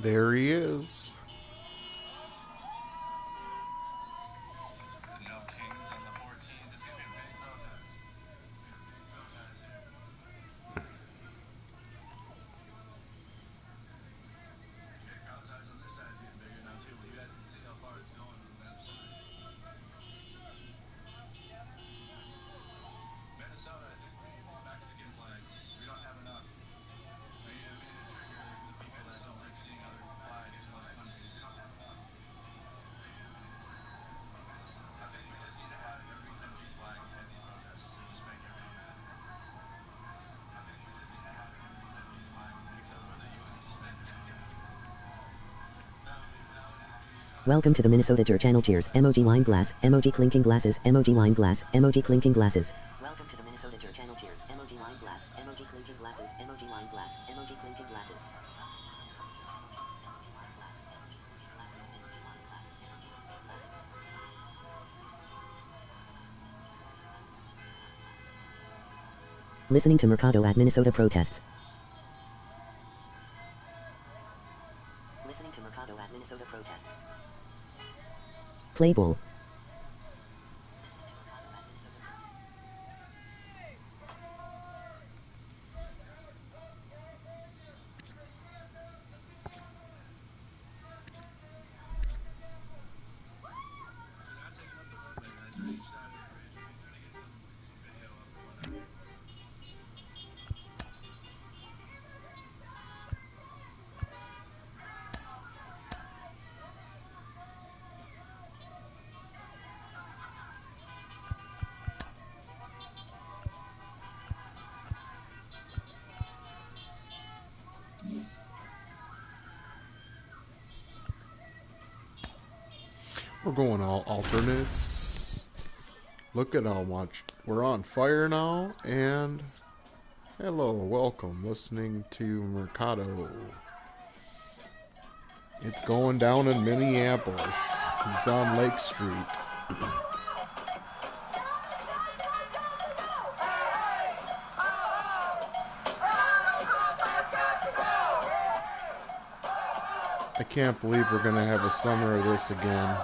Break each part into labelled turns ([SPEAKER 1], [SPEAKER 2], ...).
[SPEAKER 1] There he is.
[SPEAKER 2] No Kings on the 14th. It's going to be a big protest. Big protest here. Okay, crowd size on this side's getting bigger now too. Well, you guys can see how far it's going on that side. Minnesota, I think we need more Mexican flags. We don't have enough. We need to trigger the people that don't like seeing other flags from other countries. We don't have enough. I think we just need to have every country's flag at these protests and just make everybody mad. I think we just need to have every country's flag except for the U.S.
[SPEAKER 3] Welcome to the Minnesota Tour Channel. Cheers. Emoji wine glass. Emoji clinking glasses. Emoji wine glass. Emoji clinking glasses. Welcome to the Minnesota Tour Channel. Cheers. Emoji wine glass. Emoji clinking glasses. Emoji wine glass. Emoji clinking glasses. Listening to Mercado at Minnesota protests. Listening to Mercado at Minnesota protests. Play ball.
[SPEAKER 1] We're going all alternates. Look at how much we're on fire now. And hello, welcome. Listening to Mercado. It's going down in Minneapolis. He's on Lake Street. I can't believe we're going to have a summer of this again.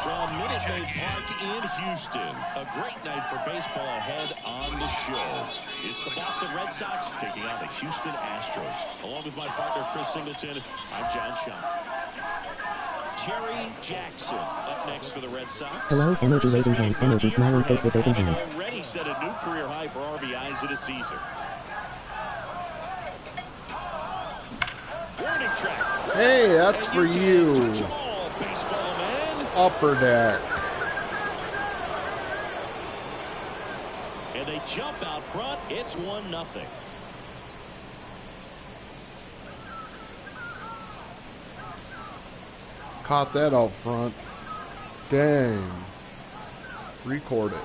[SPEAKER 4] From Minute Maid Park in Houston, a great night for baseball ahead on the show. It's the Boston Red Sox taking on the Houston Astros. Along with my partner, Chris Singleton, I'm John Shaw. Jerry Jackson up next for the Red Sox.
[SPEAKER 3] Hello, emoji waving hand, emoji smiling face with open hands.
[SPEAKER 4] Already set a new career high for RBIs in a season. Warning track.
[SPEAKER 1] Hey, that's for you.
[SPEAKER 4] Baseball man.
[SPEAKER 1] Upper deck.
[SPEAKER 4] And they jump out front. It's 1-0.
[SPEAKER 1] Caught that out front. Dang. Record it.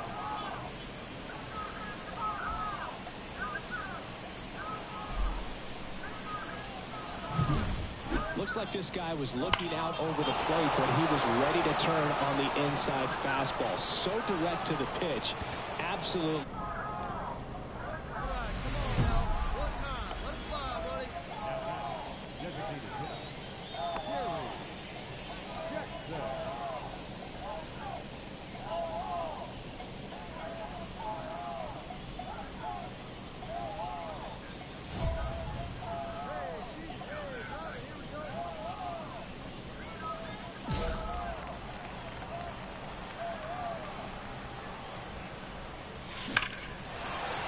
[SPEAKER 5] Looks like this guy was looking out over the plate, but he was ready to turn on the inside fastball. So direct to the pitch. Absolutely.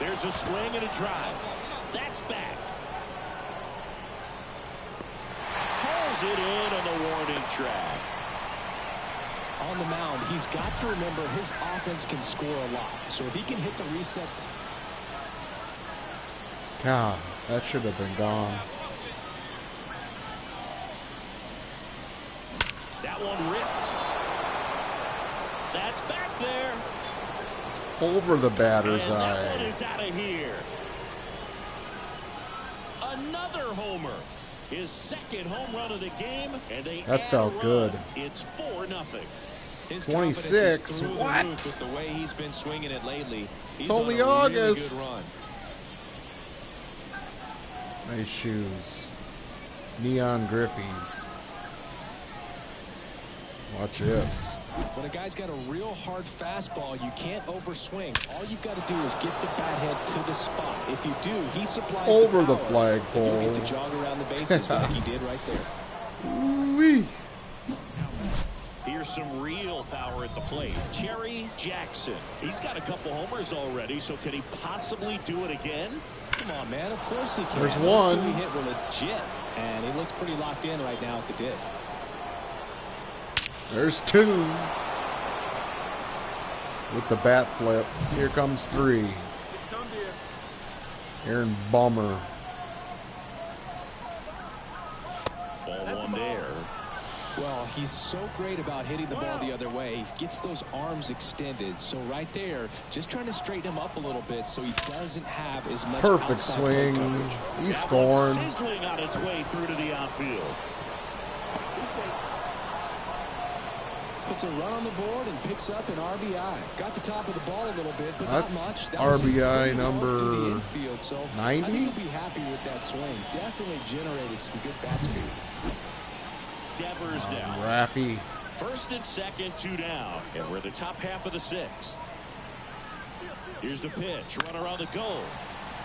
[SPEAKER 4] There's a swing and a drive. That's back. Pulls it in on the warning track.
[SPEAKER 5] On the mound, he's got to remember his offense can score a lot. So if he can hit the reset.
[SPEAKER 1] God, that should have been gone.
[SPEAKER 4] That one ripped. That's back there.
[SPEAKER 1] Over the batter's
[SPEAKER 4] and
[SPEAKER 1] eye.
[SPEAKER 4] That one is out of here. Another homer. His second home run of the game, and they
[SPEAKER 1] that felt good.
[SPEAKER 4] It's 4-0.
[SPEAKER 5] His
[SPEAKER 1] 26.
[SPEAKER 5] confidence is through the
[SPEAKER 1] What?
[SPEAKER 5] roof with the way he's been swinging it lately. He's
[SPEAKER 1] It's only
[SPEAKER 5] on a really
[SPEAKER 1] August.
[SPEAKER 5] good run.
[SPEAKER 1] Nice shoes. Neon Griffies. Watch this.
[SPEAKER 5] When a guy's got a real hard fastball, you can't overswing. All you've got to do is get the bat head to the spot. If you do, he supplies
[SPEAKER 1] Over the
[SPEAKER 5] power,
[SPEAKER 1] flagpole.
[SPEAKER 5] and you get to jog around the bases like he did right there.
[SPEAKER 1] Ooh-wee.
[SPEAKER 4] Here's some real power at the plate. Jerry Jackson. He's got a couple homers already, so can he possibly do it again?
[SPEAKER 5] Come on, man. Of course he can.
[SPEAKER 1] There's
[SPEAKER 5] Those two
[SPEAKER 1] one.
[SPEAKER 5] he hit were legit, and he looks pretty locked in right now at the dish.
[SPEAKER 1] There's 2. With the bat flip. Here comes 3. Aaron Bummer.
[SPEAKER 4] Ball one there.
[SPEAKER 5] Well, he's so great about hitting the ball the other way. He gets those arms extended. So right there, just trying to straighten him up a little bit so he doesn't have as much
[SPEAKER 1] Perfect
[SPEAKER 5] outside plate
[SPEAKER 1] swing.
[SPEAKER 5] coverage.
[SPEAKER 1] He's
[SPEAKER 4] That
[SPEAKER 1] scoring.
[SPEAKER 4] one's sizzling on its way through to the outfield.
[SPEAKER 5] Puts a run on the board and picks up an RBI. Got the top of the ball a little bit, but
[SPEAKER 1] That's
[SPEAKER 5] not much. That was a
[SPEAKER 1] RBI
[SPEAKER 5] great ball
[SPEAKER 1] number
[SPEAKER 5] through the infield, so
[SPEAKER 1] 90?
[SPEAKER 5] I think he'll be happy with that swing. Definitely generated some good bat speed.
[SPEAKER 4] Devers down.
[SPEAKER 1] Raffy.
[SPEAKER 4] First and second, 2 down. And we're the top half of the 6th. Here's the pitch. Runner on the goal.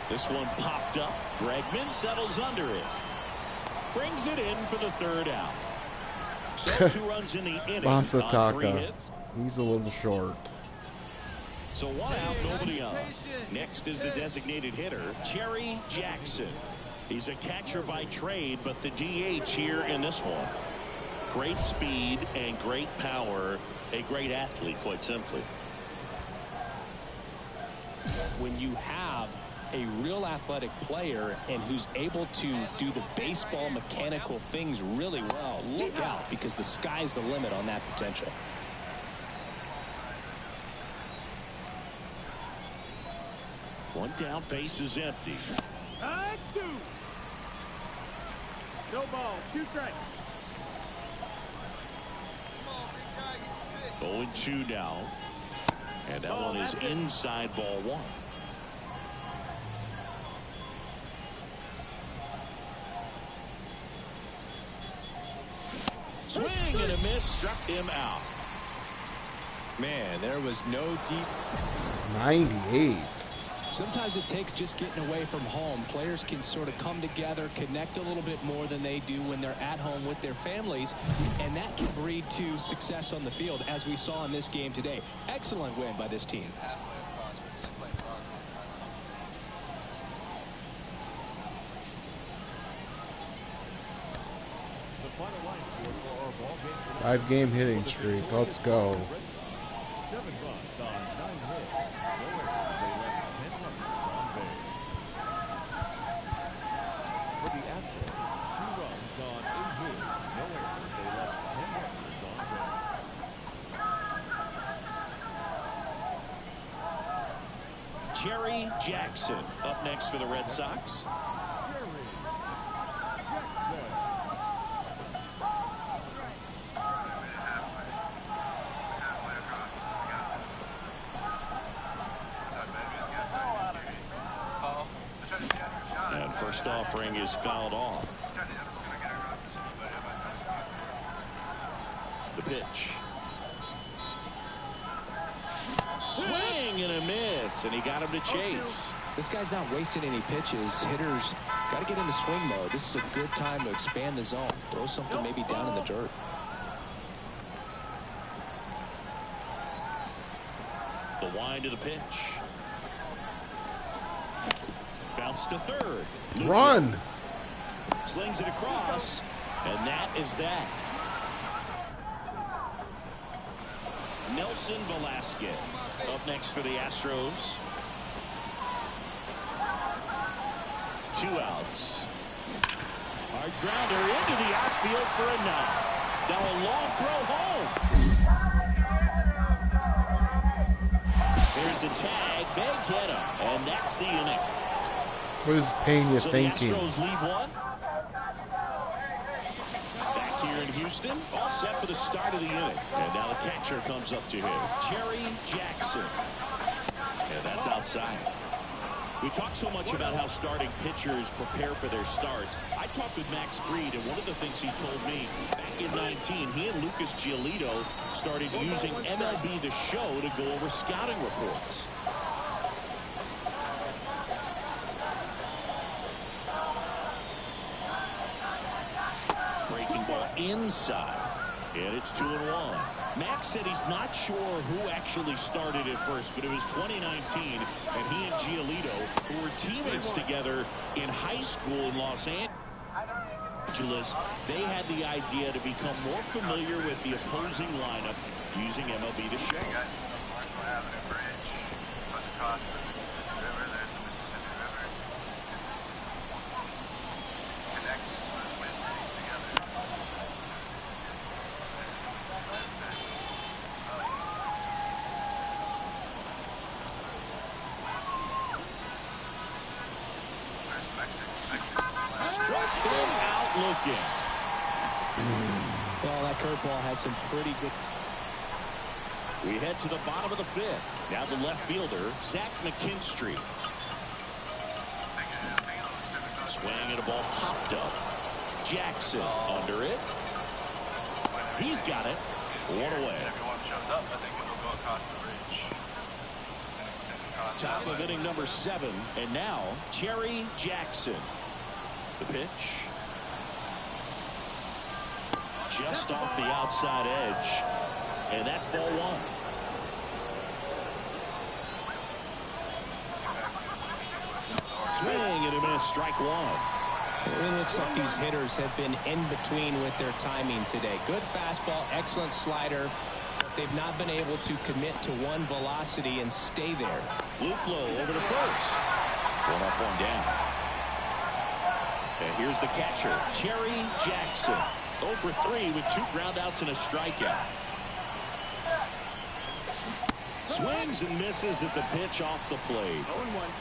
[SPEAKER 4] This one popped up. Bregman settles under it. Brings it in for the 3rd out. So 2 runs in the inning on 3
[SPEAKER 1] Masataka.
[SPEAKER 4] hits.
[SPEAKER 1] He's a little short.
[SPEAKER 4] So 1 out, nobody on. Next is the designated hitter, Jerry Jackson. He's a catcher by trade, but the DH here in this one. Great speed and great power. A great athlete, quite simply.
[SPEAKER 5] When you have a real athletic player and who's able to do the baseball mechanical things really well, look out, because the sky's the limit on that potential.
[SPEAKER 4] One down, base is empty.
[SPEAKER 6] 2. No ball, 2 strikes.
[SPEAKER 4] 0-2 now. And that one is inside ball 1. Swing and a miss, struck him out.
[SPEAKER 5] Man, there was no deep.
[SPEAKER 1] 98.
[SPEAKER 5] Sometimes it takes just getting away from home. Players can sort of come together, connect a little bit more than they do when they're at home with their families, and that can breed to success on the field, as we saw in this game today. Excellent win by this team.
[SPEAKER 6] The final line score for our ball game tonight.
[SPEAKER 1] 5-game hitting streak. Let's go.
[SPEAKER 6] 7 runs on 9 hits. No errors. They left 10 runners on base. For the Astros, 2 runs on 8 hits. No errors. They left 10 runners on base.
[SPEAKER 4] Jerry Jackson up next for the Red Sox.
[SPEAKER 6] Jerry Jackson.
[SPEAKER 4] And first offering is fouled off. The pitch. Swing and a miss, and he got him to chase.
[SPEAKER 5] This guy's not wasting any pitches. Hitters got to get into swing mode. This is a good time to expand the zone. Throw something maybe down in the dirt.
[SPEAKER 4] The wind to the pitch. Bounce to third.
[SPEAKER 1] Run.
[SPEAKER 4] Slings it across, and that is that. Nelson Velasquez up next for the Astros. 2 outs. Hard grounder into the outfield for a knock. Now a long throw home. There's the tag. They get him, and that's the inning.
[SPEAKER 1] What is Pena
[SPEAKER 4] So
[SPEAKER 1] thinking?
[SPEAKER 4] the Astros lead 1. Back here in Houston. All set for the start of the inning. And now the catcher comes up to him, Jerry Jackson. And that's outside. We talk so much about how starting pitchers prepare for their starts. I talked with Max Fried, and one of the things he told me back in 19, he and Lucas Giolito started using MLB The Show to go over scouting reports. Breaking ball inside, and it's 2-1. Max said he's not sure who actually started at first, but it was 2019, and he and Giolito, who were teammates together in high school in Los Angeles, they had the idea to become more familiar with the opposing lineup using MLB The Show. Struck him out looking.
[SPEAKER 5] Well, that curveball had some pretty good.
[SPEAKER 4] We head to the bottom of the fifth. Now the left fielder, Zach McKinstry. Swing and a ball popped up. Jackson under it. He's got it. One away. Top of inning number 7. And now Jerry Jackson. The pitch. Just off the outside edge. And that's ball 1. Swing and a miss. Strike 1.
[SPEAKER 5] It really looks like these hitters have been in between with their timing today. Good fastball, excellent slider, but they've not been able to commit to one velocity and stay there.
[SPEAKER 4] Luke Lowe over to first. 1 up, 1 down. And here's the catcher, Jerry Jackson. 0 for 3 with 2 groundouts and a strikeout. Swings and misses at the pitch off the plate. 0-1.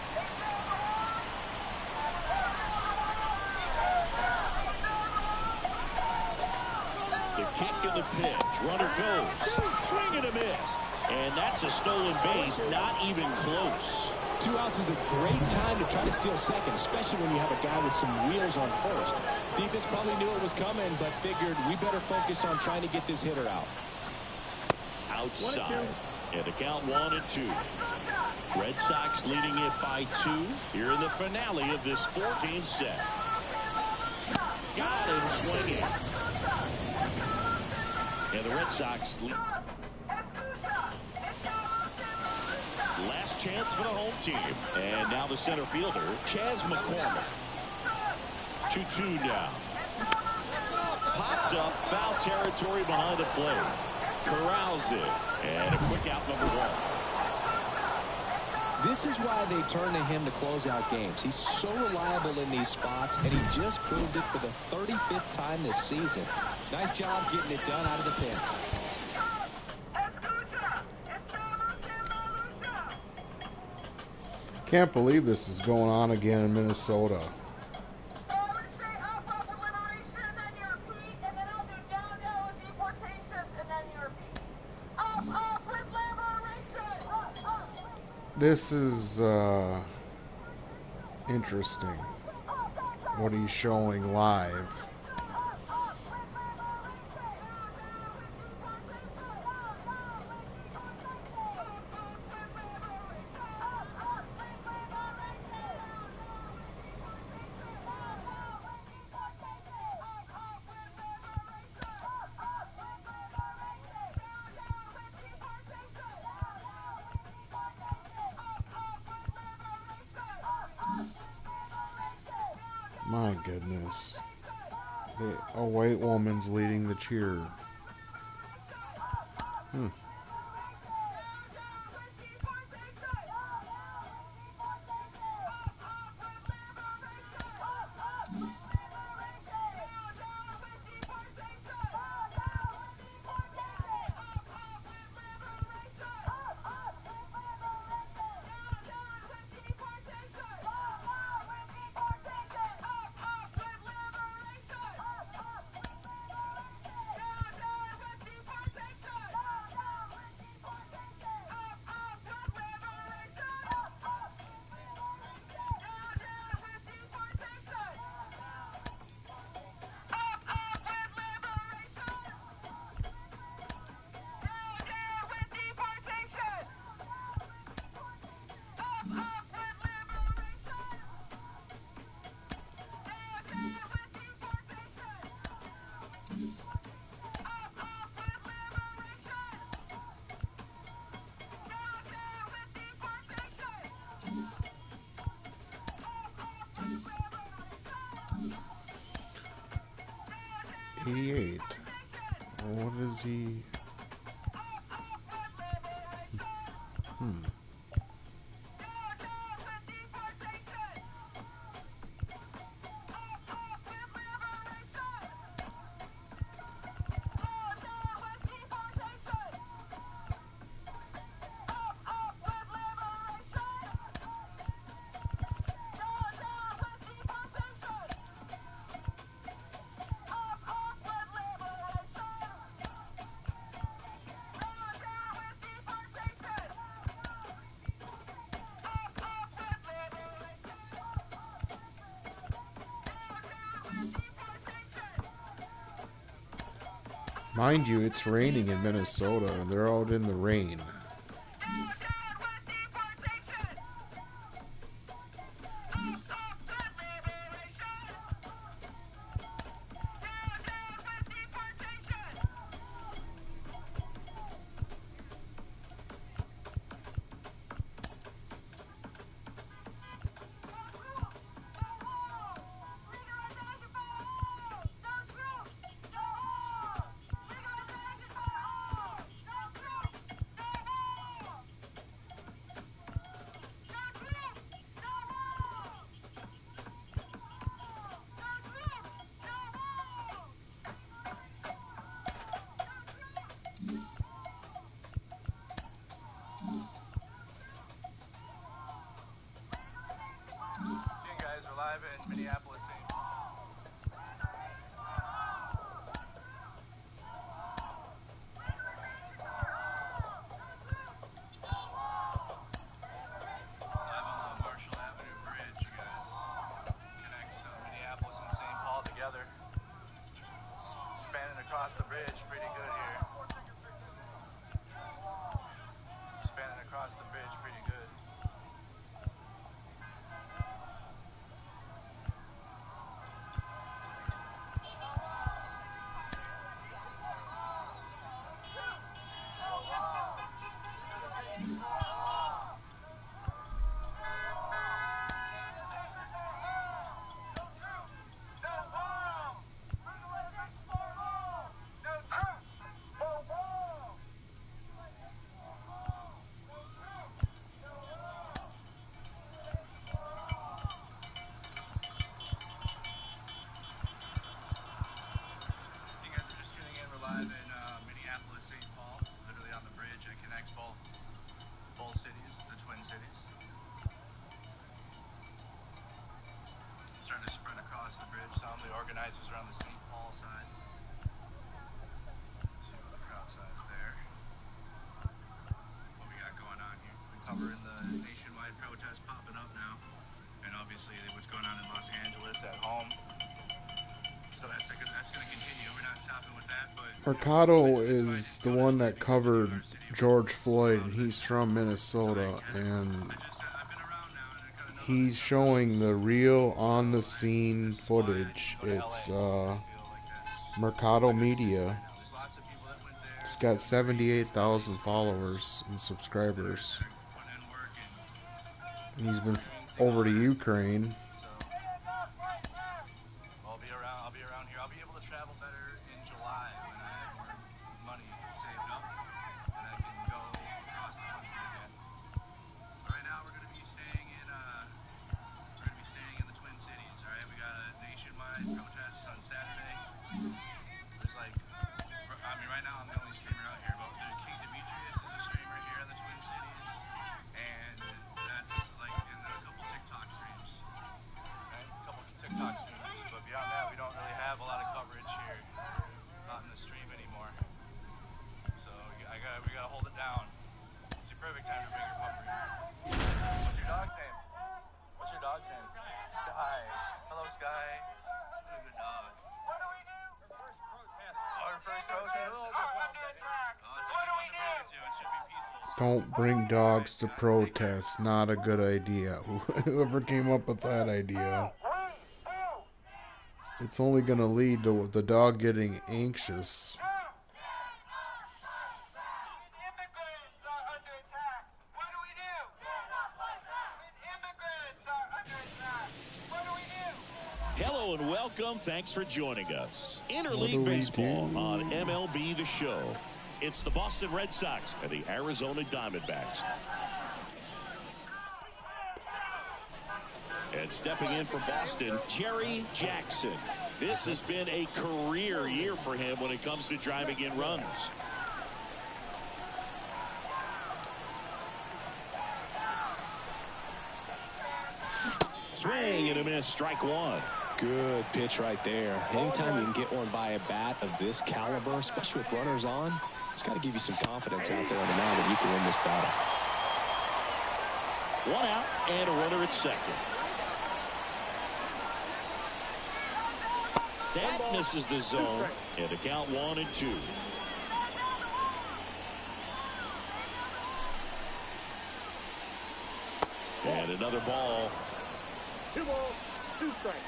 [SPEAKER 4] The kick and the pitch. Runner goes. Swing and a miss. And that's a stolen base. Not even close.
[SPEAKER 5] 2 outs is a great time to try to steal second, especially when you have a guy with some wheels on first. Defense probably knew it was coming, but figured we better focus on trying to get this hitter out.
[SPEAKER 4] Outside. And the count 1-2. Red Sox leading it by 2 here in the finale of this 4-game set. Got him swinging. And the Red Sox lead. Last chance for the home team. And now the center fielder, Chas McCormick. 2-2 now. Popped up, foul territory behind the plate. Corrals it. And a quick out, number 1.
[SPEAKER 5] This is why they turn to him to close out games. He's so reliable in these spots, and he just proved it for the 35th time this season. Nice job getting it done out of the pen.
[SPEAKER 1] Can't believe this is going on again in Minnesota. This is interesting. What he's showing live. My goodness. A white woman's leading the cheer. 88. What is he? Hmm. Mind you, it's raining in Minnesota, and they're out in the rain.
[SPEAKER 2] Seeing guys, we're live in Minneapolis, St. Paul. Live on the Marshall Avenue Bridge, you guys. Connects Minneapolis and St. Paul together. Spanning across the bridge, pretty good here. Spanning across the bridge, pretty good. Live in Minneapolis, St. Paul, literally on the bridge that connects both cities, the Twin Cities. Starting to spread across the bridge. Some of the organizers are on the St. Paul side. See what the crowd size there. What we got going on here? We're covering the nationwide protest popping up now, and obviously what's going on in Los Angeles at home. So that's going to continue. We're not stopping with that, but
[SPEAKER 1] Mercado is the one that covered George Floyd, and he's from Minnesota, and he's showing the real on-the-scene footage. It's Mercado Media. It's got 78,000 followers and subscribers. And he's been over to Ukraine.
[SPEAKER 2] I'll be around here. I'll be able to travel better in July when I have more money saved up and I can go across the country again. Right now we're gonna be staying in the Twin Cities. All right, we got a nationwide protest on Saturday. There's right now I'm the only streamer out here, but King Demetrius is a streamer here in the Twin Cities, and that's in a couple TikTok streams. Right? A couple TikTok streams. But beyond that, we don't really have a lot of coverage here on the stream anymore. So we gotta hold it down. It's the perfect time to bring your pup breed. What's your dog's name? What's your dog's name? Sky. Hello, Sky. What a good dog. What do we do? Our first protest. Oh, it's a good one to bring it to. It should be peaceful.
[SPEAKER 1] Don't bring dogs to protests. Not a good idea. Whoever came up with that idea. It's only going to lead to the dog getting anxious.
[SPEAKER 2] Immigrants are under attack. What do we do? Immigrants are under attack. What do we do?
[SPEAKER 4] Hello and welcome. Thanks for joining us.
[SPEAKER 1] What do
[SPEAKER 4] Interleague
[SPEAKER 1] we
[SPEAKER 4] Baseball
[SPEAKER 1] do?
[SPEAKER 4] on MLB The Show. It's the Boston Red Sox and the Arizona Diamondbacks. And stepping in for Boston, Jerry Jackson. This has been a career year for him when it comes to driving in runs. Swing and a miss, strike one.
[SPEAKER 5] Good pitch right there. Anytime you can get one by a bat of this caliber, especially with runners on, it's got to give you some confidence out there on the mound that you can win this battle.
[SPEAKER 4] One out and a runner at second. That misses the zone, and the count 1-2. And another ball.
[SPEAKER 6] 2 balls, 2 strikes.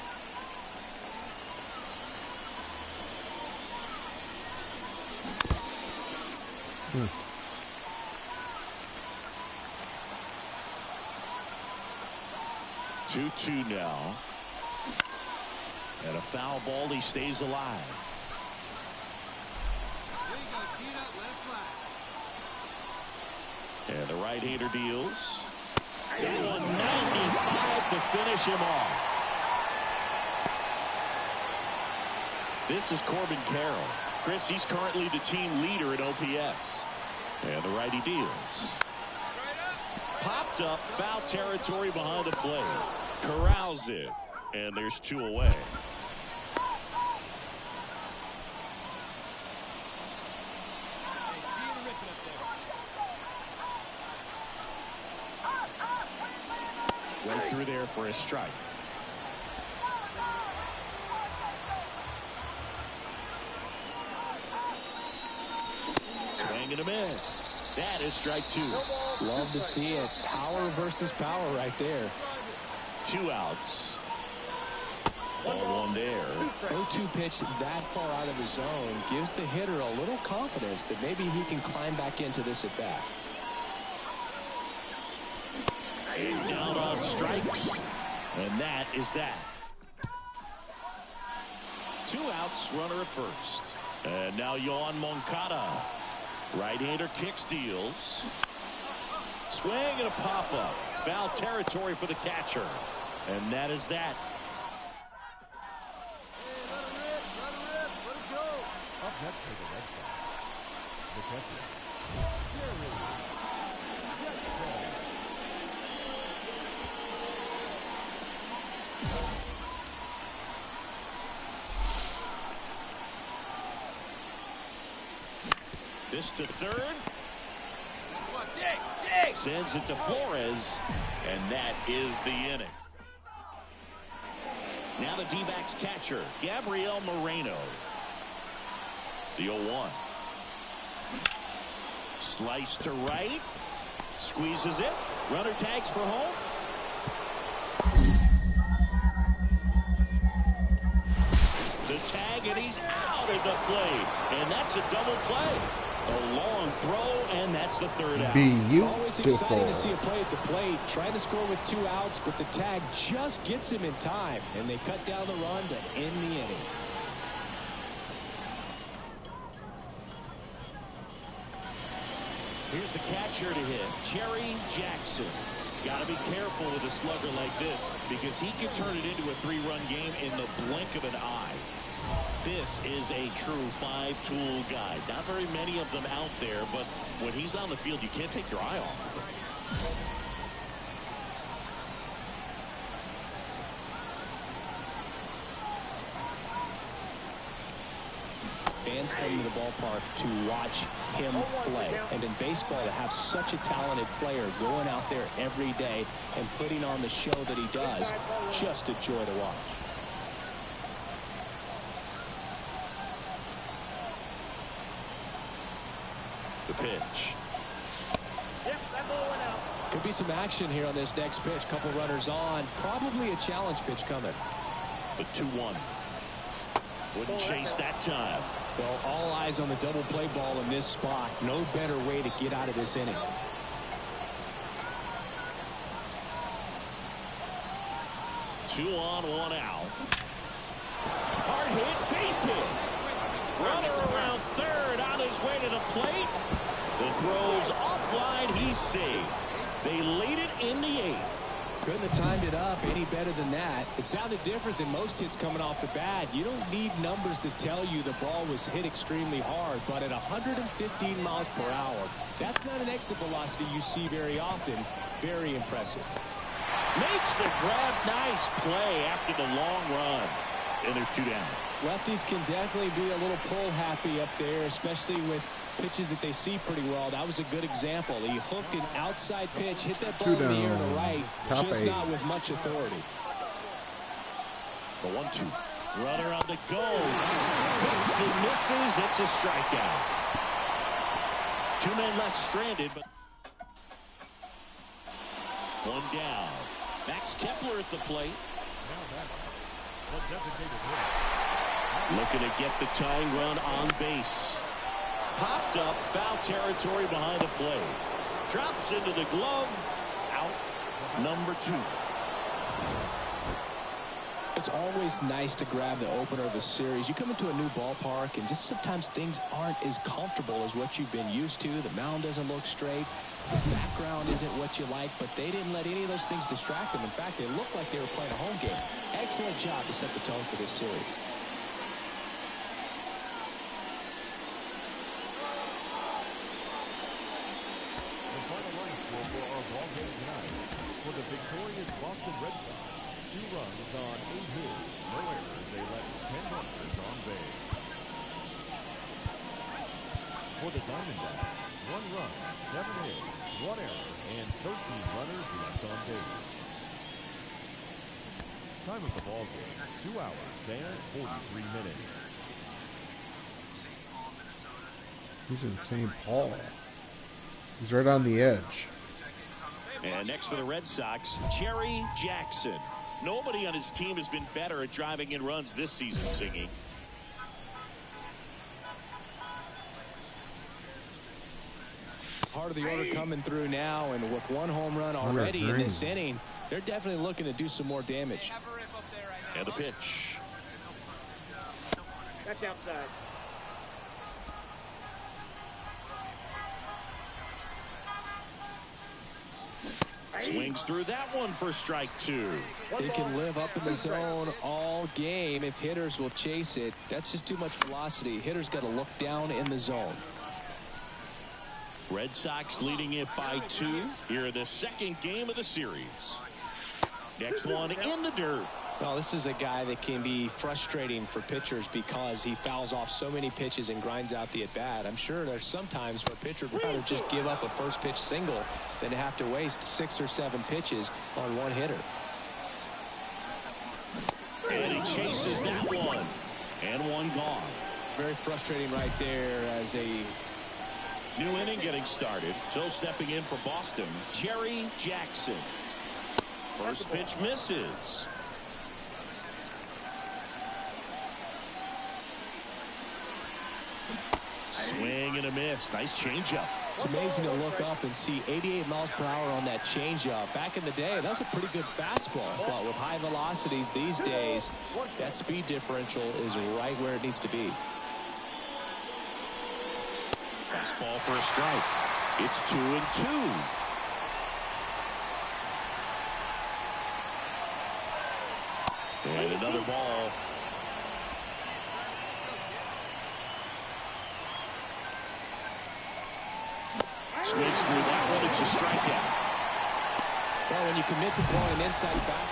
[SPEAKER 4] Two now. And a foul ball. He stays alive. And the right-hander deals. That 195 to finish him off. This is Corbin Carroll. Chris, he's currently the team leader in OPS. And the righty deals. Popped up, foul territory behind the plate. Corrals it. And there's 2 away. Went through there for a strike. Swing and a miss. That is strike 2.
[SPEAKER 5] Love to see it. Power versus power right there.
[SPEAKER 4] 2 outs. Ball 1 there.
[SPEAKER 5] 0-2 pitch that far out of the zone gives the hitter a little confidence that maybe he can climb back into this at bat.
[SPEAKER 4] And down on strikes. And that is that. 2 outs, runner at first. And now Yoan Moncada. Right-hander kicks, deals. Swing and a pop-up. Foul territory for the catcher. And that is that.
[SPEAKER 6] Up next for the Red Sox, the catcher, Jerry Jackson.
[SPEAKER 4] This to third. Dig. Sends it to Flores. And that is the inning. Now the D-backs catcher, Gabriel Moreno. The 0-1. Slice to right. Squeezes it. Runner tags for home. The tag, and he's out at the plate. And that's a double play. A long throw, and that's the third out.
[SPEAKER 5] Always exciting to see a play at the plate. Trying to score with 2 outs, but the tag just gets him in time. And they cut down the run to end the inning.
[SPEAKER 4] Here's the catcher to hit, Jerry Jackson. Got to be careful with a slugger like this because he can turn it into a 3-run game in the blink of an eye. This is a true 5-tool guy. Not very many of them out there, but when he's on the field, you can't take your eye off of him.
[SPEAKER 5] Fans come to the ballpark to watch him play. And in baseball, to have such a talented player going out there every day and putting on the show that he does, just a joy to watch.
[SPEAKER 4] The pitch.
[SPEAKER 5] Could be some action here on this next pitch. Couple runners on. Probably a challenge pitch coming.
[SPEAKER 4] The 2-1. Wouldn't chase that time.
[SPEAKER 5] Well, all eyes on the double play ball in this spot. No better way to get out of this inning.
[SPEAKER 4] Two on, 1 out. Hard hit, base hit. Runner around third on his way to the plate. The throw's offline. He's safe. They lead it in the 8th.
[SPEAKER 5] Couldn't have timed it up any better than that. It sounded different than most hits coming off the bat. You don't need numbers to tell you the ball was hit extremely hard, but at 115 miles per hour, that's not an exit velocity you see very often. Very impressive.
[SPEAKER 4] Makes the grab. Nice play after the long run. And there's 2 down.
[SPEAKER 5] Lefties can definitely be a little pull happy up there, especially with pitches that they see pretty well. That was a good example. He hooked an outside pitch, hit that ball in the air to the right, just not with much authority.
[SPEAKER 4] The 1-2. Runner on the go. Hits and misses. It's a strikeout. 2 men left stranded, but 1 down. Max Kepler at the plate. Looking to get the tying run on base. Popped up, foul territory behind the plate. Drops into the glove. Out. Number 2.
[SPEAKER 5] It's always nice to grab the opener of a series. You come into a new ballpark and just sometimes things aren't as comfortable as what you've been used to. The mound doesn't look straight. The background isn't what you like, but they didn't let any of those things distract them. In fact, they looked like they were playing a home game. Excellent job to set the tone for this series.
[SPEAKER 6] The final line score for our ball game tonight. For the victorious Boston Red Sox, 2 runs on 8 hits, no errors. They left 10 runners on base. For the Diamondbacks, 1 run, 7 hits, 1 error, and 13 runners left on base. Time of the ball game, 2 hours and 43 minutes.
[SPEAKER 1] He's in St. Paul. He's right on the edge.
[SPEAKER 4] And next for the Red Sox, Jerry Jackson. Nobody on his team has been better at driving in runs this season, Singy.
[SPEAKER 5] Part of the order coming through now, and with 1 home run already in this inning, they're definitely looking to do some more damage.
[SPEAKER 4] And the pitch.
[SPEAKER 7] That's outside.
[SPEAKER 4] Swings through that one for strike 2.
[SPEAKER 5] They can live up in the zone all game if hitters will chase it. That's just too much velocity. Hitters got to look down in the zone.
[SPEAKER 4] Red Sox leading it by 2 here in the 2nd game of the series. Next one in the dirt.
[SPEAKER 5] Well, this is a guy that can be frustrating for pitchers because he fouls off so many pitches and grinds out the at-bat. I'm sure there's some times where a pitcher would rather just give up a first pitch single than to have to waste 6 or 7 pitches on 1 hitter.
[SPEAKER 4] And he chases that one. And 1 gone.
[SPEAKER 5] Very frustrating right there as a
[SPEAKER 4] new inning getting started. So stepping in for Boston, Jerry Jackson. First pitch misses. Swing and a miss. Nice changeup.
[SPEAKER 5] It's amazing to look up and see 88 miles per hour on that changeup. Back in the day, that was a pretty good fastball. But with high velocities these days, that speed differential is right where it needs to be.
[SPEAKER 4] Fastball for a strike. It's 2-2. And another ball. Swings through that one. It's a strikeout.
[SPEAKER 5] Well, when you commit to throwing an inside back.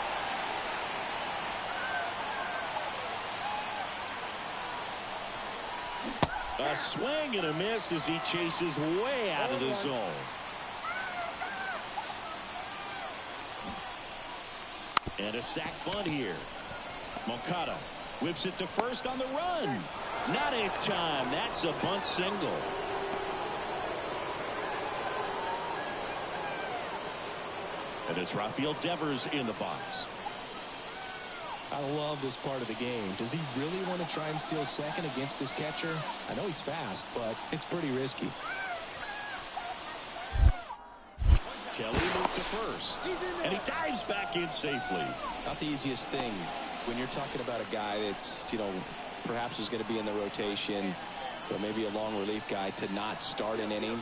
[SPEAKER 4] A swing and a miss as he chases way out of the zone. And a sac bunt here. Moncada whips it to first on the run. Not in time. That's a bunt single. And it's Rafael Devers in the box.
[SPEAKER 5] I love this part of the game. Does he really want to try and steal second against this catcher? I know he's fast, but it's pretty risky.
[SPEAKER 4] Kelly moves to first, and he dives back in safely.
[SPEAKER 5] Not the easiest thing when you're talking about a guy that's, perhaps is going to be in the rotation, but maybe a long relief guy, to not start an inning.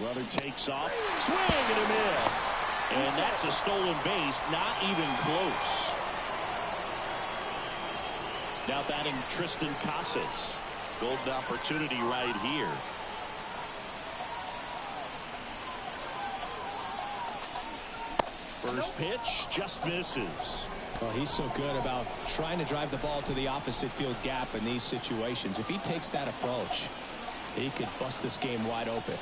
[SPEAKER 4] Runner takes off, swing and a miss. And that's a stolen base, not even close. Now batting Tristan Casas. Golden opportunity right here. First pitch just misses.
[SPEAKER 5] Well, he's so good about trying to drive the ball to the opposite field gap in these situations. If he takes that approach, he could bust this game wide open.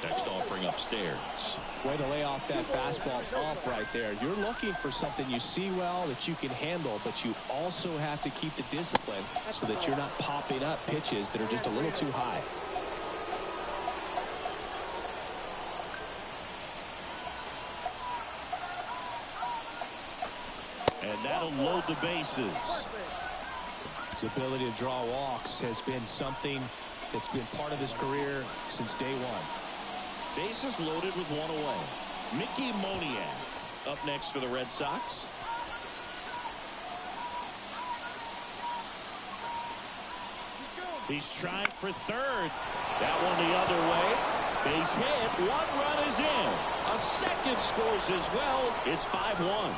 [SPEAKER 4] Next offering upstairs.
[SPEAKER 5] Way to lay off that fastball off right there. You're looking for something you see well that you can handle, but you also have to keep the discipline so that you're not popping up pitches that are just a little too high.
[SPEAKER 4] And that'll load the bases.
[SPEAKER 5] His ability to draw walks has been something that's been part of his career since day one.
[SPEAKER 4] Bases loaded with one away. Mickey Moniak up next for the Red Sox. He's trying for third. That one the other way. Base hit. One run is in. A second scores as well. It's 5-1.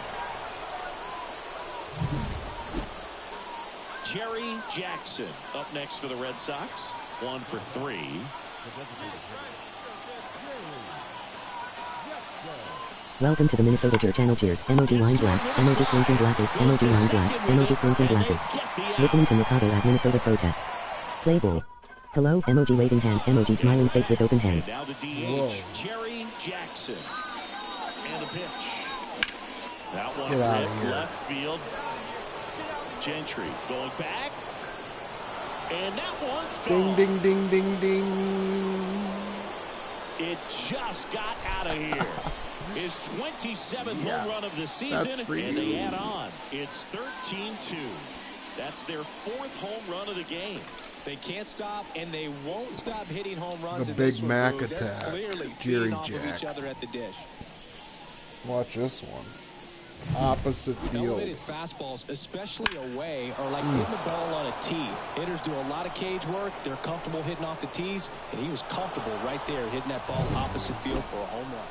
[SPEAKER 4] Jerry Jackson up next for the Red Sox. 1 for 3.
[SPEAKER 3] Welcome to the Minnesota Tour Channel. Cheers. Emoji Wine Glass. Emoji Clinking Glasses. Emoji Wine Glass. Emoji Clinking Glasses. Listening to Mercado at Minnesota protests. Play ball. Hello. Emoji waving hand. Emoji smiling face with open hands.
[SPEAKER 4] Now the DH, Jerry Jackson. And a pitch. That one ripped left field. Gentry going back. And that one's gone.
[SPEAKER 1] Ding, ding, ding, ding, ding.
[SPEAKER 4] It just got out of here. His 27th home run of the season, and they add on. It's 13-2. That's their 4th home run of the game.
[SPEAKER 5] They can't stop, and they won't stop hitting home runs.
[SPEAKER 1] The
[SPEAKER 5] in
[SPEAKER 1] Big
[SPEAKER 5] this one,
[SPEAKER 1] Mac
[SPEAKER 5] Drew. They're
[SPEAKER 1] attack.
[SPEAKER 5] clearly
[SPEAKER 1] Jerry
[SPEAKER 5] feeding off of each
[SPEAKER 1] Jackson.
[SPEAKER 5] other at the dish.
[SPEAKER 1] Watch this one. Opposite field.
[SPEAKER 5] Elevated fastballs, especially away, are like getting the ball on a tee. Hitters do a lot of cage work. They're comfortable hitting off the tees, and he was comfortable right there hitting that ball opposite field for a home run.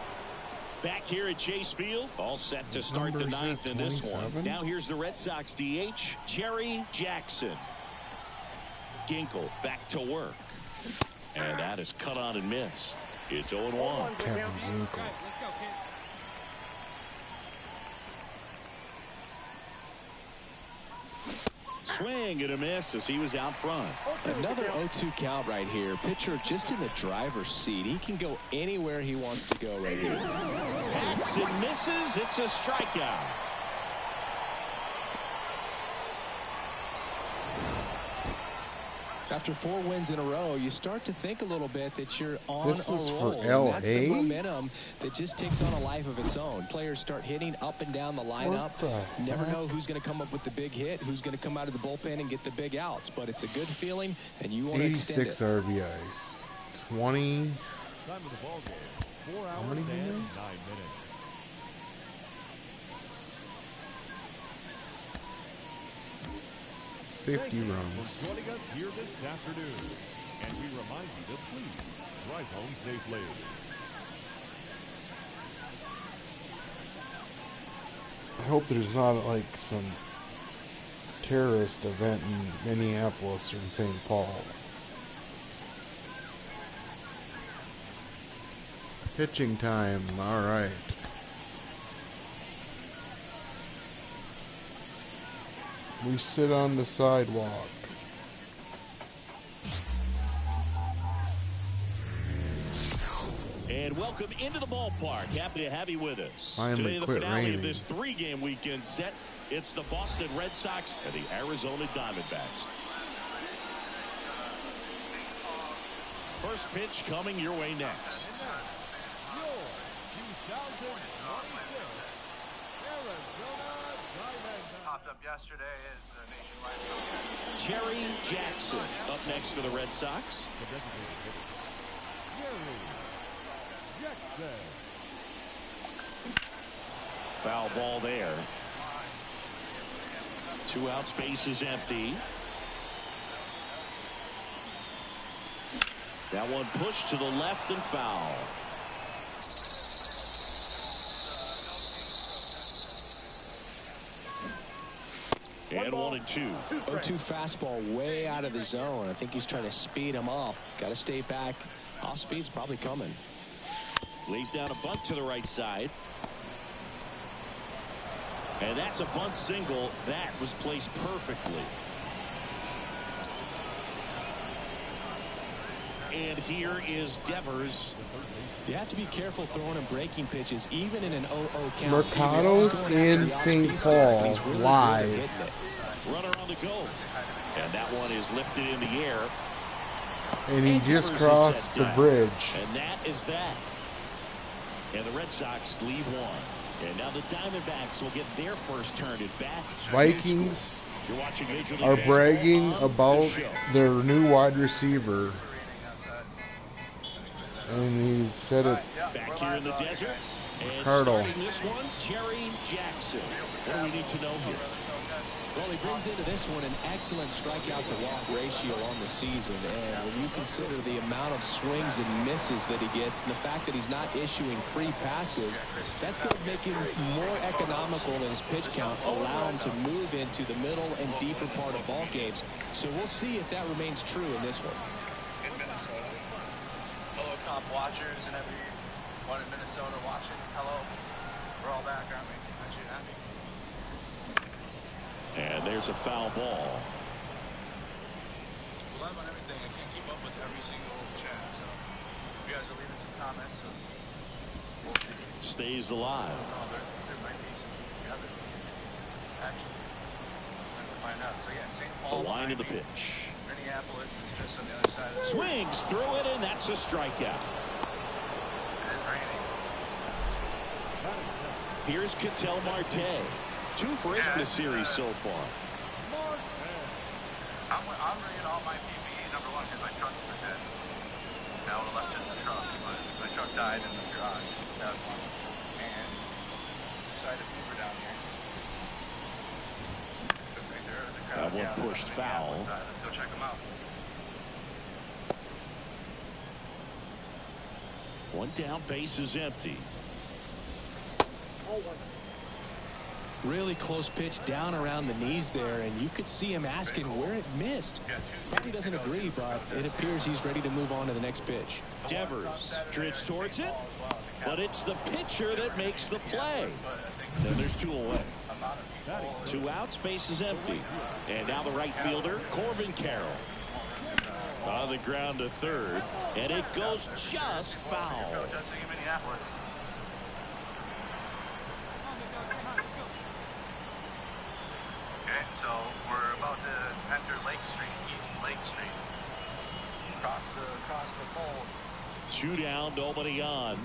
[SPEAKER 4] Back here at Chase Field, all set to start the ninth in this one. Now here's the Red Sox DH, Jerry Jackson. Ginkel back to work. And that is cut on and missed. It's 0-1.
[SPEAKER 1] Kevin Ginkel.
[SPEAKER 4] Swing and a miss as he was out front.
[SPEAKER 5] Another 0-2 count right here. Pitcher just in the driver's seat. He can go anywhere he wants to go right here.
[SPEAKER 4] Hacks and misses. It's a strikeout.
[SPEAKER 5] After 4 wins in a row, you start to think a little bit that you're on
[SPEAKER 1] This
[SPEAKER 5] a
[SPEAKER 1] is
[SPEAKER 5] roll.
[SPEAKER 1] for
[SPEAKER 5] And that's the
[SPEAKER 1] LA?
[SPEAKER 5] momentum that just takes on a life of its own. Players start hitting up and down the lineup. Never know who's going to come up with the big hit, who's going to come out of the bullpen and get the big outs. But it's a good feeling, and you want to extend
[SPEAKER 1] 86
[SPEAKER 5] it.
[SPEAKER 1] RBIs. 20.
[SPEAKER 6] Time of the ball game, 4
[SPEAKER 1] How
[SPEAKER 6] hours
[SPEAKER 1] many
[SPEAKER 6] and 9
[SPEAKER 1] games?
[SPEAKER 6] minutes.
[SPEAKER 1] 50
[SPEAKER 6] Thank you
[SPEAKER 1] runs.
[SPEAKER 6] for joining us here this afternoon. And we remind you to please drive home safely.
[SPEAKER 1] I hope there's not like some terrorist event in Minneapolis or in St. Paul. Pitching time. All right. We sit on the sidewalk.
[SPEAKER 4] And welcome into the ballpark. Happy to have you with us.
[SPEAKER 1] Finally
[SPEAKER 4] Today, the
[SPEAKER 1] quit
[SPEAKER 4] finale
[SPEAKER 1] raining.
[SPEAKER 4] of this 3-game weekend set. It's the Boston Red Sox and the Arizona Diamondbacks. First pitch coming your way next.
[SPEAKER 2] Popped up yesterday is nationwide.
[SPEAKER 4] Jerry Jackson up next for the Red Sox. Foul ball there. 2 outs, base is empty. That one pushed to the left and foul. And 1-2.
[SPEAKER 5] 0-2 fastball way out of the zone. I think he's trying to speed him up. Got to stay back. Off speed's probably coming.
[SPEAKER 4] Lays down a bunt to the right side. And that's a bunt single. That was placed perfectly. And here is Devers.
[SPEAKER 5] You have to be careful throwing and breaking pitches, even in an 0-0 count.
[SPEAKER 1] Mercado's in St. Paul live.
[SPEAKER 4] Runner on the go. And that one is lifted in the air.
[SPEAKER 1] And he just crossed the bridge.
[SPEAKER 4] And that is that. And the Red Sox lead 1. And now the Diamondbacks will get their first turn at bat.
[SPEAKER 1] Vikings
[SPEAKER 4] You're watching Major League
[SPEAKER 1] are
[SPEAKER 4] Baseball
[SPEAKER 1] bragging
[SPEAKER 4] on
[SPEAKER 1] about
[SPEAKER 4] the show.
[SPEAKER 1] their new wide receiver. And he said it.
[SPEAKER 4] Back here in the desert. And
[SPEAKER 1] Cardle.
[SPEAKER 4] starting this one, Jerry Jackson. What do we need to know here?
[SPEAKER 5] Well, he brings into this one an excellent strikeout-to-walk ratio on the season. And when you consider the amount of swings and misses that he gets and the fact that he's not issuing free passes, that's going to make him more economical in his pitch count, allow him to move into the middle and deeper part of ball games. So we'll see if that remains true in this one.
[SPEAKER 2] In Minnesota. Hello, comp watchers and everyone in Minnesota watching. Hello. We're all back, aren't we? Aren't you happy?
[SPEAKER 4] And there's a foul ball.
[SPEAKER 2] We're live on everything. I can't keep up with every single chat, so if you guys are leaving some comments, so we'll see.
[SPEAKER 4] Stays alive.
[SPEAKER 2] There might be some other action. We'll find out. So yeah, St. Paul.
[SPEAKER 4] The line of the pitch.
[SPEAKER 2] Minneapolis is just on the other side of the
[SPEAKER 4] Swings through it, and that's a strikeout.
[SPEAKER 2] It is raining.
[SPEAKER 4] Here's Ketel Marte. 2 for 8 in the series so far.
[SPEAKER 2] I'm bringing all my PPE, number one, because my truck was dead. Now I would have left it in the truck, but my truck died in the garage. That was one. And decided to move her down here. Looks like there is a crowd.
[SPEAKER 4] That one pushed foul.
[SPEAKER 2] Let's go check them out.
[SPEAKER 4] One down, base is empty.
[SPEAKER 5] Really close pitch down around the knees there, and you could see him asking where it missed. Probably doesn't agree, but it appears he's ready to move on to the next pitch.
[SPEAKER 4] Devers drifts towards it, but it's the pitcher that makes the play. Then there's 2 away. 2 outs, base is empty. And now the right fielder, Corbin Carroll. On the ground to third, and it goes just foul.
[SPEAKER 2] Protesting in Minneapolis. Okay, so we're about to enter Lake Street, East Lake Street. Across the pole.
[SPEAKER 4] 2 down, nobody on.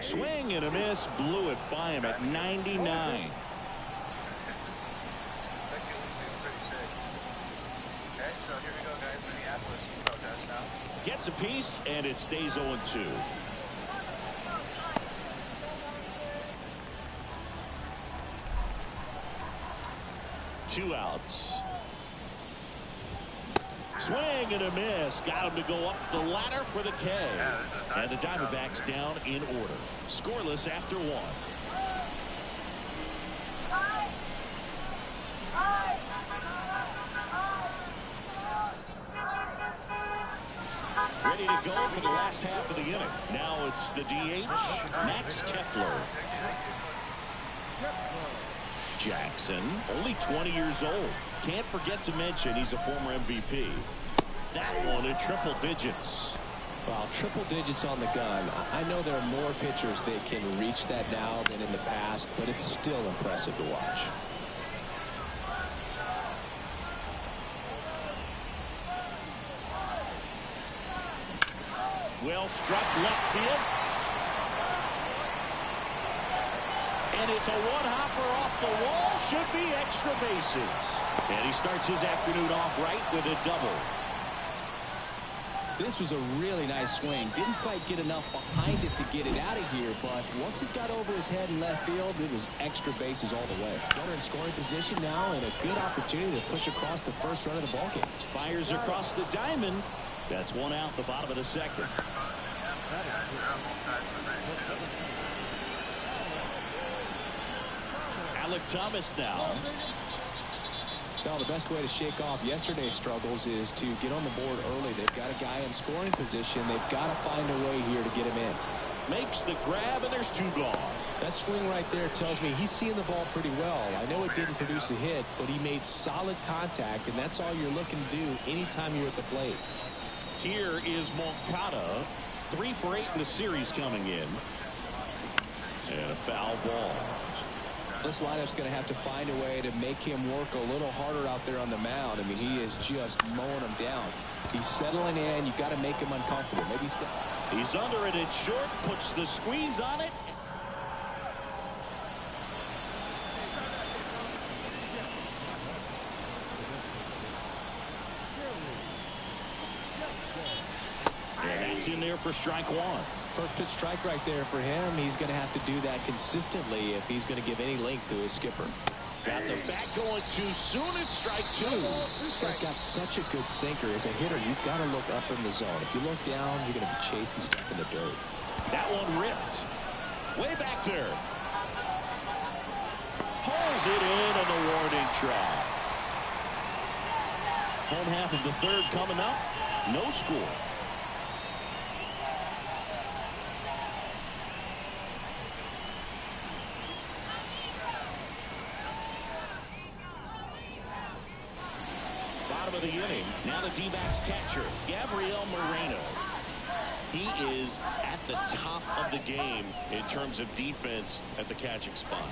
[SPEAKER 4] Swing and a miss, blew it by him at 99.
[SPEAKER 2] That killing seems pretty sick. Okay, so here we go, guys. Minneapolis protest now.
[SPEAKER 4] Gets a piece, and it stays 0-2. Two outs. Swing and a miss. Got him to go up the ladder for the K. And the Diamondbacks down in order. Scoreless after 1. Ready to go for the last half of the inning. Now it's the DH, Max Kepler. Jackson, only 20 years old. Can't forget to mention he's a former MVP. That one in triple digits.
[SPEAKER 5] Well, triple digits on the gun. I know there are more pitchers that can reach that now than in the past, but it's still impressive to watch.
[SPEAKER 4] Well struck left field. And it's a one-hopper off the wall. Should be extra bases. And he starts his afternoon off right with a double.
[SPEAKER 5] This was a really nice swing. Didn't quite get enough behind it to get it out of here, but once it got over his head in left field, it was extra bases all the way. Runner in scoring position now, and a good opportunity to push across the first run of the ballgame.
[SPEAKER 4] Fires across the diamond. That's one out, the bottom of the second. Alec Thomas now.
[SPEAKER 5] Well, the best way to shake off yesterday's struggles is to get on the board early. They've got a guy in scoring position. They've got to find a way here to get him in.
[SPEAKER 4] Makes the grab, and there's two gone.
[SPEAKER 5] That swing right there tells me he's seeing the ball pretty well. I know it didn't produce a hit, but he made solid contact, and that's all you're looking to do anytime you're at the plate.
[SPEAKER 4] Here is Moncada. 3 for 8 in the series coming in. And a foul ball.
[SPEAKER 5] This lineup's going to have to find a way to make him work a little harder out there on the mound. I mean, he is just mowing them down. He's settling in. You got to make him uncomfortable. Maybe
[SPEAKER 4] he's under it at short, puts the squeeze on it. And that's in there for strike one.
[SPEAKER 5] First pitch strike right there for him. He's going to have to do that consistently if he's going to give any length to his skipper.
[SPEAKER 4] Got the bat going too soon. It's strike two.
[SPEAKER 5] This guy's got such a good sinker. As a hitter, you've got to look up in the zone. If you look down, you're going to be chasing stuff in the dirt.
[SPEAKER 4] That one ripped. Way back there. Pulls it in on the warning track. Home half of the third coming up. No score. Of the inning. Now the D-backs catcher, Gabriel Moreno. He is at the top of the game in terms of defense at the catching spot.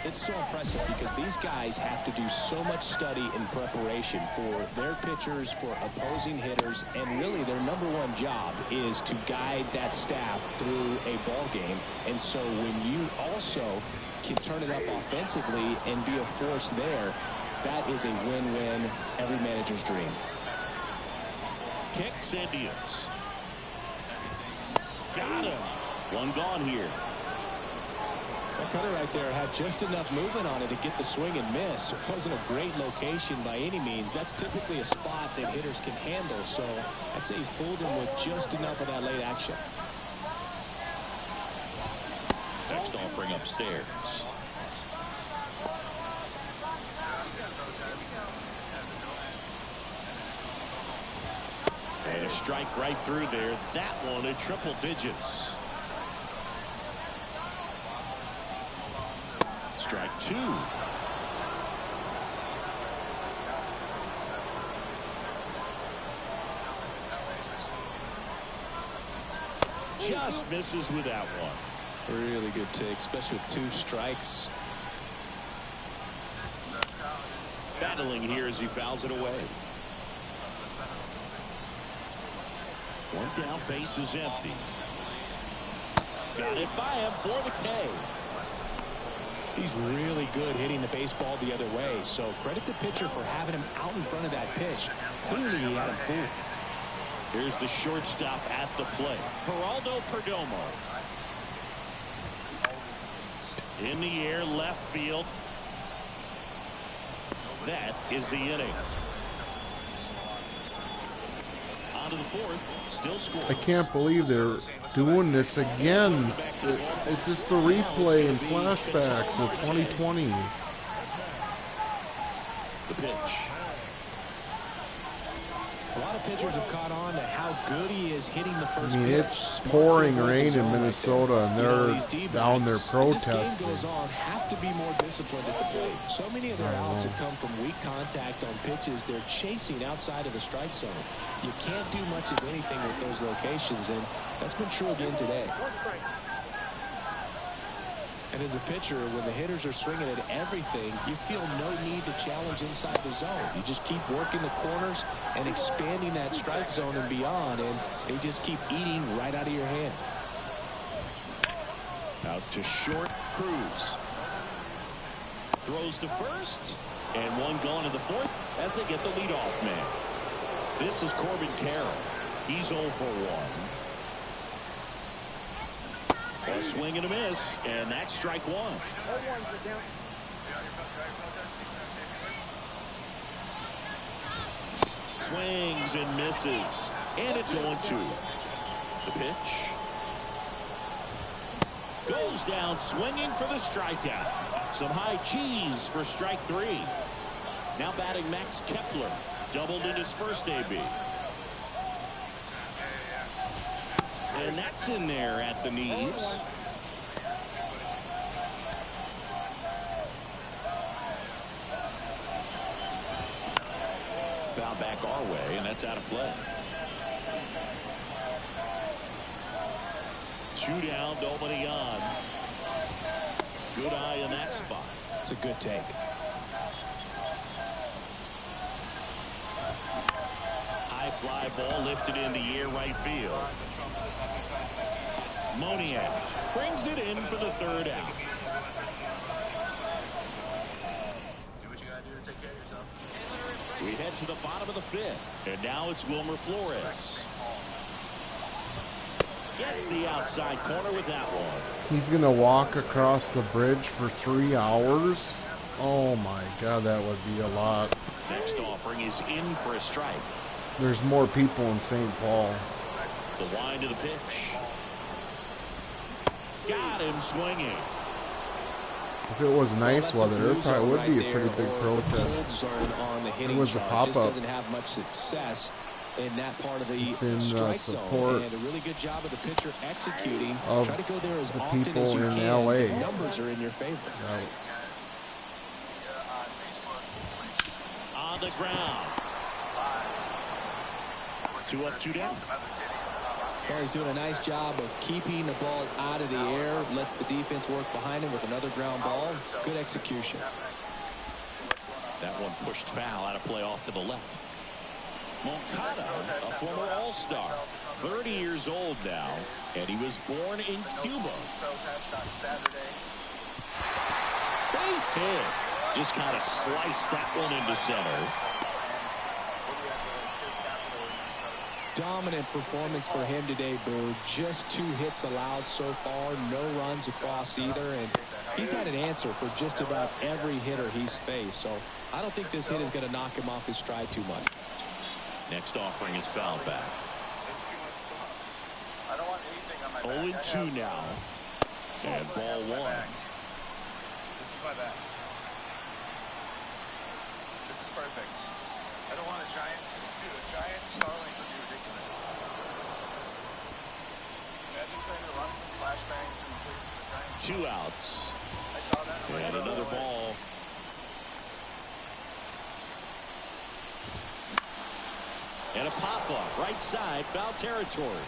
[SPEAKER 5] It's so impressive because these guys have to do so much study and preparation for their pitchers, for opposing hitters, and really their #1 job is to guide that staff through a ball game. And so when you also can turn it up offensively and be a force there, that is a win-win, every manager's dream.
[SPEAKER 4] Kicks and deals. Got him. One gone here.
[SPEAKER 5] That cutter right there had just enough movement on it to get the swing and miss. It wasn't a great location by any means. That's typically a spot that hitters can handle. So I'd say he fooled him with just enough of that late action.
[SPEAKER 4] Next offering upstairs. And a strike right through there. That one in triple digits. Strike two. Just misses with that one.
[SPEAKER 5] Really good take, especially with 2 strikes.
[SPEAKER 4] Battling here as he fouls it away. One down, base is empty. Got it by him for the K.
[SPEAKER 5] He's really good hitting the baseball the other way, so credit the pitcher for having him out in front of that pitch. Clearly he had him fooled.
[SPEAKER 4] Here's the shortstop at the plate, Geraldo Perdomo. In the air, left field. That is the inning. On to the fourth, still scoring.
[SPEAKER 1] I can't believe they're doing this again. It's just the replay and flashbacks of 2020.
[SPEAKER 4] The pitch.
[SPEAKER 5] A lot of pitchers have caught on to how good he is hitting the first pitch.
[SPEAKER 1] I mean, it's pouring rain in Minnesota, and they're down there protesting.
[SPEAKER 5] As this game goes on, have to be more disciplined at the plate. So many of their outs have come from weak contact on pitches they're chasing outside of the strike zone. You can't do much of anything with those locations, and that's been true again today. And as a pitcher, when the hitters are swinging at everything, you feel no need to challenge inside the zone. You just keep working the corners and expanding that strike zone and beyond, and they just keep eating right out of your hand.
[SPEAKER 4] Out to short, Cruz. Throws to first, and one gone to the fourth as they get the leadoff man. This is Corbin Carroll. He's 0 for 1. A swing and a miss, and that's strike one. Swings and misses, and it's 0-2. The pitch goes down swinging for the strikeout. Some high cheese for strike 3. Now batting Max Kepler, doubled in his first AB. And that's in there at the knees. Foul back our way, and that's out of play. 2 down, nobody on. Good eye in that spot.
[SPEAKER 5] It's a good take.
[SPEAKER 4] High fly ball lifted in the air right field. Moniak brings it in for the 3rd out.
[SPEAKER 2] Do what you gotta do to take care of yourself.
[SPEAKER 4] We head to the bottom of the 5th, and now it's Wilmer Flores. Gets the outside corner with that one.
[SPEAKER 1] He's gonna walk across the bridge for 3 hours. Oh my God, that would be a lot.
[SPEAKER 4] Next offering is in for a strike.
[SPEAKER 1] There's more people in St. Paul.
[SPEAKER 4] The wind of the pitch. Got him swinging.
[SPEAKER 1] If it was nice weather, there probably would be a pretty big protest. It was a pop-up.
[SPEAKER 5] Doesn't have much success in that part of the
[SPEAKER 1] It's in
[SPEAKER 5] strike
[SPEAKER 1] support
[SPEAKER 5] zone, and a really good job of the pitcher executing.
[SPEAKER 1] of
[SPEAKER 5] Try to go there as
[SPEAKER 1] the
[SPEAKER 5] often
[SPEAKER 1] people
[SPEAKER 5] as you
[SPEAKER 1] in
[SPEAKER 5] can.
[SPEAKER 1] LA.
[SPEAKER 5] The numbers are in your favor.
[SPEAKER 1] Right.
[SPEAKER 4] On the ground. 2 up, 2 down.
[SPEAKER 5] Well, he's doing a nice job of keeping the ball out of the air, lets the defense work behind him with another ground ball. Good execution.
[SPEAKER 4] That one pushed foul out of play off to the left. Moncada, a former All-Star, 30 years old now, and he was born in Cuba. Base hit. Just kind of sliced that one into center.
[SPEAKER 5] Dominant performance for him today, Boo. Just 2 hits allowed so far, no runs across either, and he's had an answer for just about every hitter he's faced. So I don't think this hit is going to knock him off his stride too much.
[SPEAKER 4] Next offering is foul back. 0-2 now. And ball 1.
[SPEAKER 2] This is my back. This is perfect. I don't want a giant starling would be ridiculous. Imagine trying to run some flashbangs and place with a giant.
[SPEAKER 4] 2 outs.
[SPEAKER 2] I saw that.
[SPEAKER 4] And another ball. And a pop-up, right side, foul territory.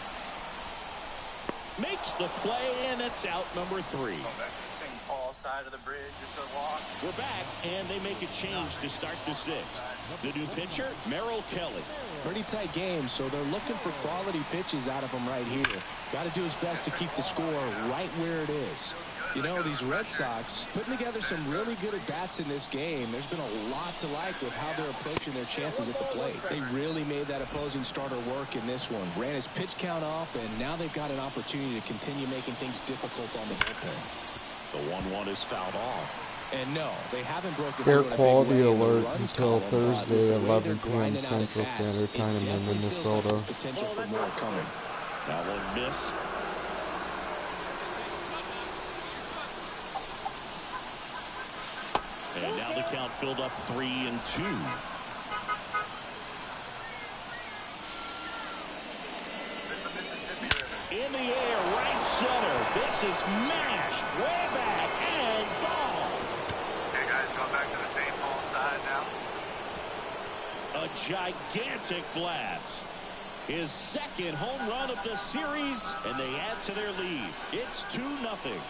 [SPEAKER 4] Makes the play, and it's out number 3.
[SPEAKER 2] Go back to the St. Paul side of the bridge. It's a walk.
[SPEAKER 4] We're back, and they make a change to start the 6th. The new pitcher, Merrill Kelly.
[SPEAKER 5] Pretty tight game, so they're looking for quality pitches out of him right here. Got to do his best to keep the score right where it is. You know, these Red Sox putting together some really good at-bats in this game. There's been a lot to like with how they're approaching their chances at the plate. They really made that opposing starter work in this one. Ran his pitch count off, and now they've got an opportunity to continue making things difficult on the bullpen.
[SPEAKER 4] The 1-1 is fouled off.
[SPEAKER 5] And no, they haven't broken
[SPEAKER 1] Air
[SPEAKER 5] through in a big
[SPEAKER 1] quality
[SPEAKER 5] way in the
[SPEAKER 1] alert
[SPEAKER 5] runs
[SPEAKER 1] until
[SPEAKER 5] column,
[SPEAKER 1] Thursday,
[SPEAKER 5] but the way
[SPEAKER 1] 11
[SPEAKER 5] they're
[SPEAKER 1] p.m.
[SPEAKER 5] grinding out
[SPEAKER 1] Central
[SPEAKER 5] at-bats,
[SPEAKER 1] Standard Time
[SPEAKER 5] it
[SPEAKER 1] in
[SPEAKER 5] definitely feels like
[SPEAKER 1] Minnesota.
[SPEAKER 5] there's potential for more coming.
[SPEAKER 4] That one missed. And now the count filled up 3-2.
[SPEAKER 2] This is the Mississippi River.
[SPEAKER 4] In the air, right center. This is mashed way back and gone.
[SPEAKER 2] Okay, guys, going back to the St. Paul side now.
[SPEAKER 4] A gigantic blast. His 2nd home run of the series, and they add to their lead. It's 2-0.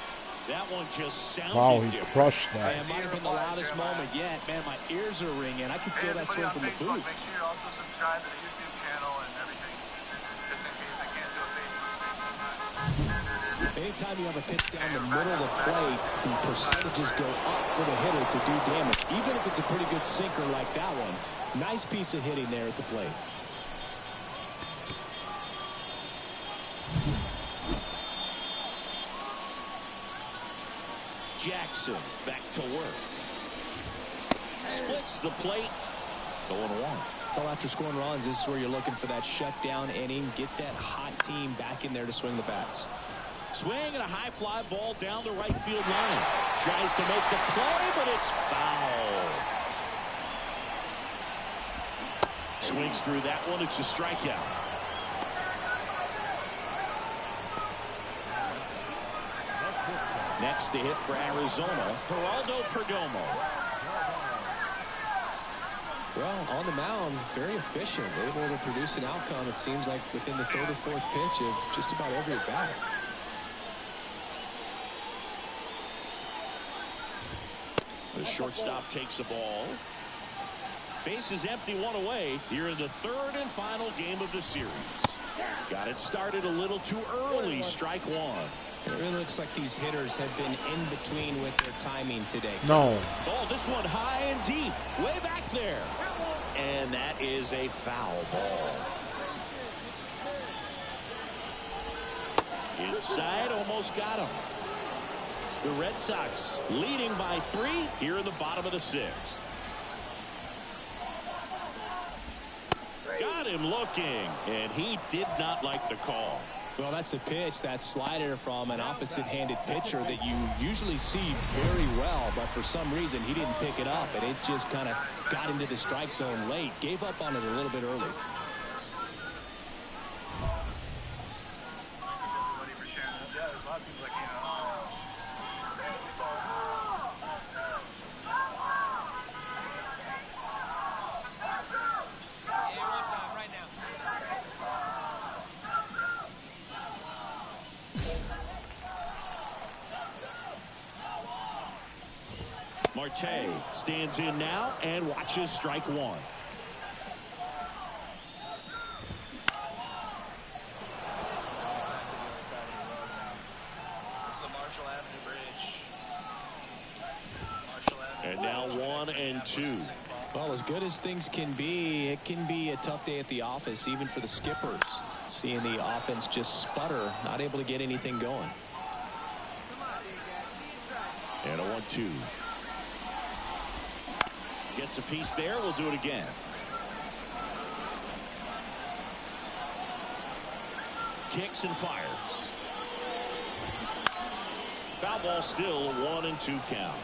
[SPEAKER 4] That one just sounded
[SPEAKER 1] Wow, he
[SPEAKER 4] different.
[SPEAKER 1] crushed that.
[SPEAKER 5] It might have been the loudest moment yet. Man, my ears are ringing. I can feel that swing from the
[SPEAKER 2] Facebook,
[SPEAKER 5] booth.
[SPEAKER 2] make sure you also subscribe to the YouTube channel and everything, just in case I can't do a Facebook stream sometimes.
[SPEAKER 5] Anytime you have a pitch down the middle of the plate, the percentages go up for the hitter to do damage, even if it's a pretty good sinker like that one. Nice piece of hitting there at the plate.
[SPEAKER 4] Jackson back to work. Splits the plate. 0-1.
[SPEAKER 5] Well, after scoring runs, this is where you're looking for that shutdown inning. Get that hot team back in there to swing the bats.
[SPEAKER 4] Swing and a high fly ball down the right field line. Tries to make the play, but it's foul. Swings through that one. It's a strikeout. Next to hit for Arizona, Geraldo Perdomo.
[SPEAKER 5] Well, on the mound, very efficient. Able to produce an outcome, it seems like, within the third or fourth pitch of just about every at bat.
[SPEAKER 4] The shortstop takes the ball. Base is empty, one away here in the third and final game of the series. Got it started a little too early. Strike one.
[SPEAKER 5] It really looks like these hitters have been in between with their timing today.
[SPEAKER 1] No.
[SPEAKER 4] Oh, this one high and deep. Way back there. And that is a foul ball. Inside, almost got him. The Red Sox leading by 3 here in the bottom of the 6th. Got him looking, and he did not like the call.
[SPEAKER 5] Well, that's a pitch, that slider from an opposite-handed pitcher that you usually see very well, but for some reason he didn't pick it up, and it just kind of got into the strike zone late. Gave up on it a little bit early.
[SPEAKER 4] Marte stands in now and watches strike one. And now 1-2.
[SPEAKER 5] Well, as good as things can be, it can be a tough day at the office, even for the skippers. Seeing the offense just sputter, not able to get anything going.
[SPEAKER 4] And a 1-2. Gets a piece there. We'll do it again. Kicks and fires. Foul ball, still a 1-2 count.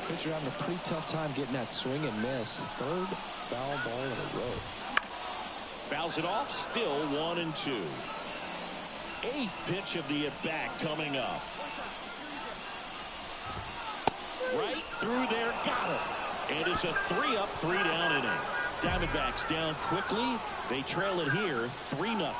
[SPEAKER 5] Pitcher having a pretty tough time getting that swing and miss. Third foul ball in a row.
[SPEAKER 4] Fouls it off. Still 1-2. 8th pitch of the at-bat coming up. Right through there. Got it. And it's a 3-up, 3-down inning. Diamondbacks down quickly. They trail it here 3-0.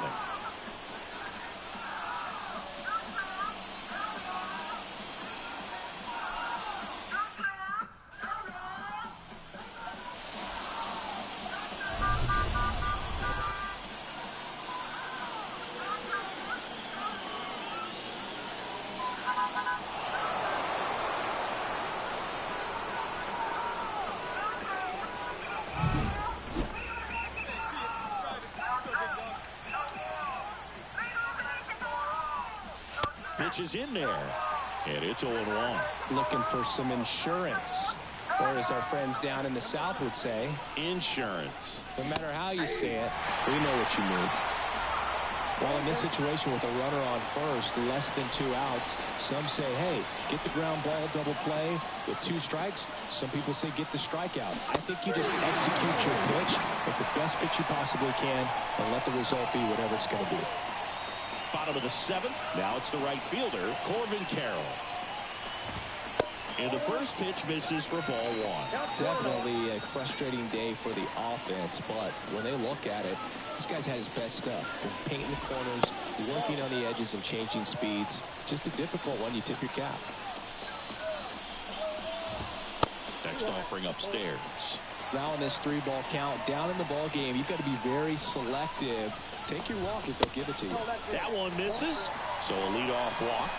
[SPEAKER 4] Pitch is in there, and it's 0-1.
[SPEAKER 5] Looking for some insurance, or as our friends down in the South would say,
[SPEAKER 4] insurance.
[SPEAKER 5] No matter how you say it, we know what you mean. Well, in this situation with a runner on first, less than 2 outs, some say, hey, get the ground ball, double play with 2 strikes. Some people say get the strikeout. I think you just execute your pitch with the best pitch you possibly can and let the result be whatever it's going to be.
[SPEAKER 4] Bottom of the 7th. Now it's the right fielder, Corbin Carroll. And the first pitch misses for ball 1.
[SPEAKER 5] Definitely a frustrating day for the offense, but when they look at it, this guy's had his best stuff. Painting the corners, working on the edges and changing speeds. Just a difficult one. You tip your cap.
[SPEAKER 4] Next offering upstairs.
[SPEAKER 5] Now in this 3-ball count, down in the ball game, you've got to be very selective. Take your walk if they'll give it to you.
[SPEAKER 4] That one misses, so a leadoff walk.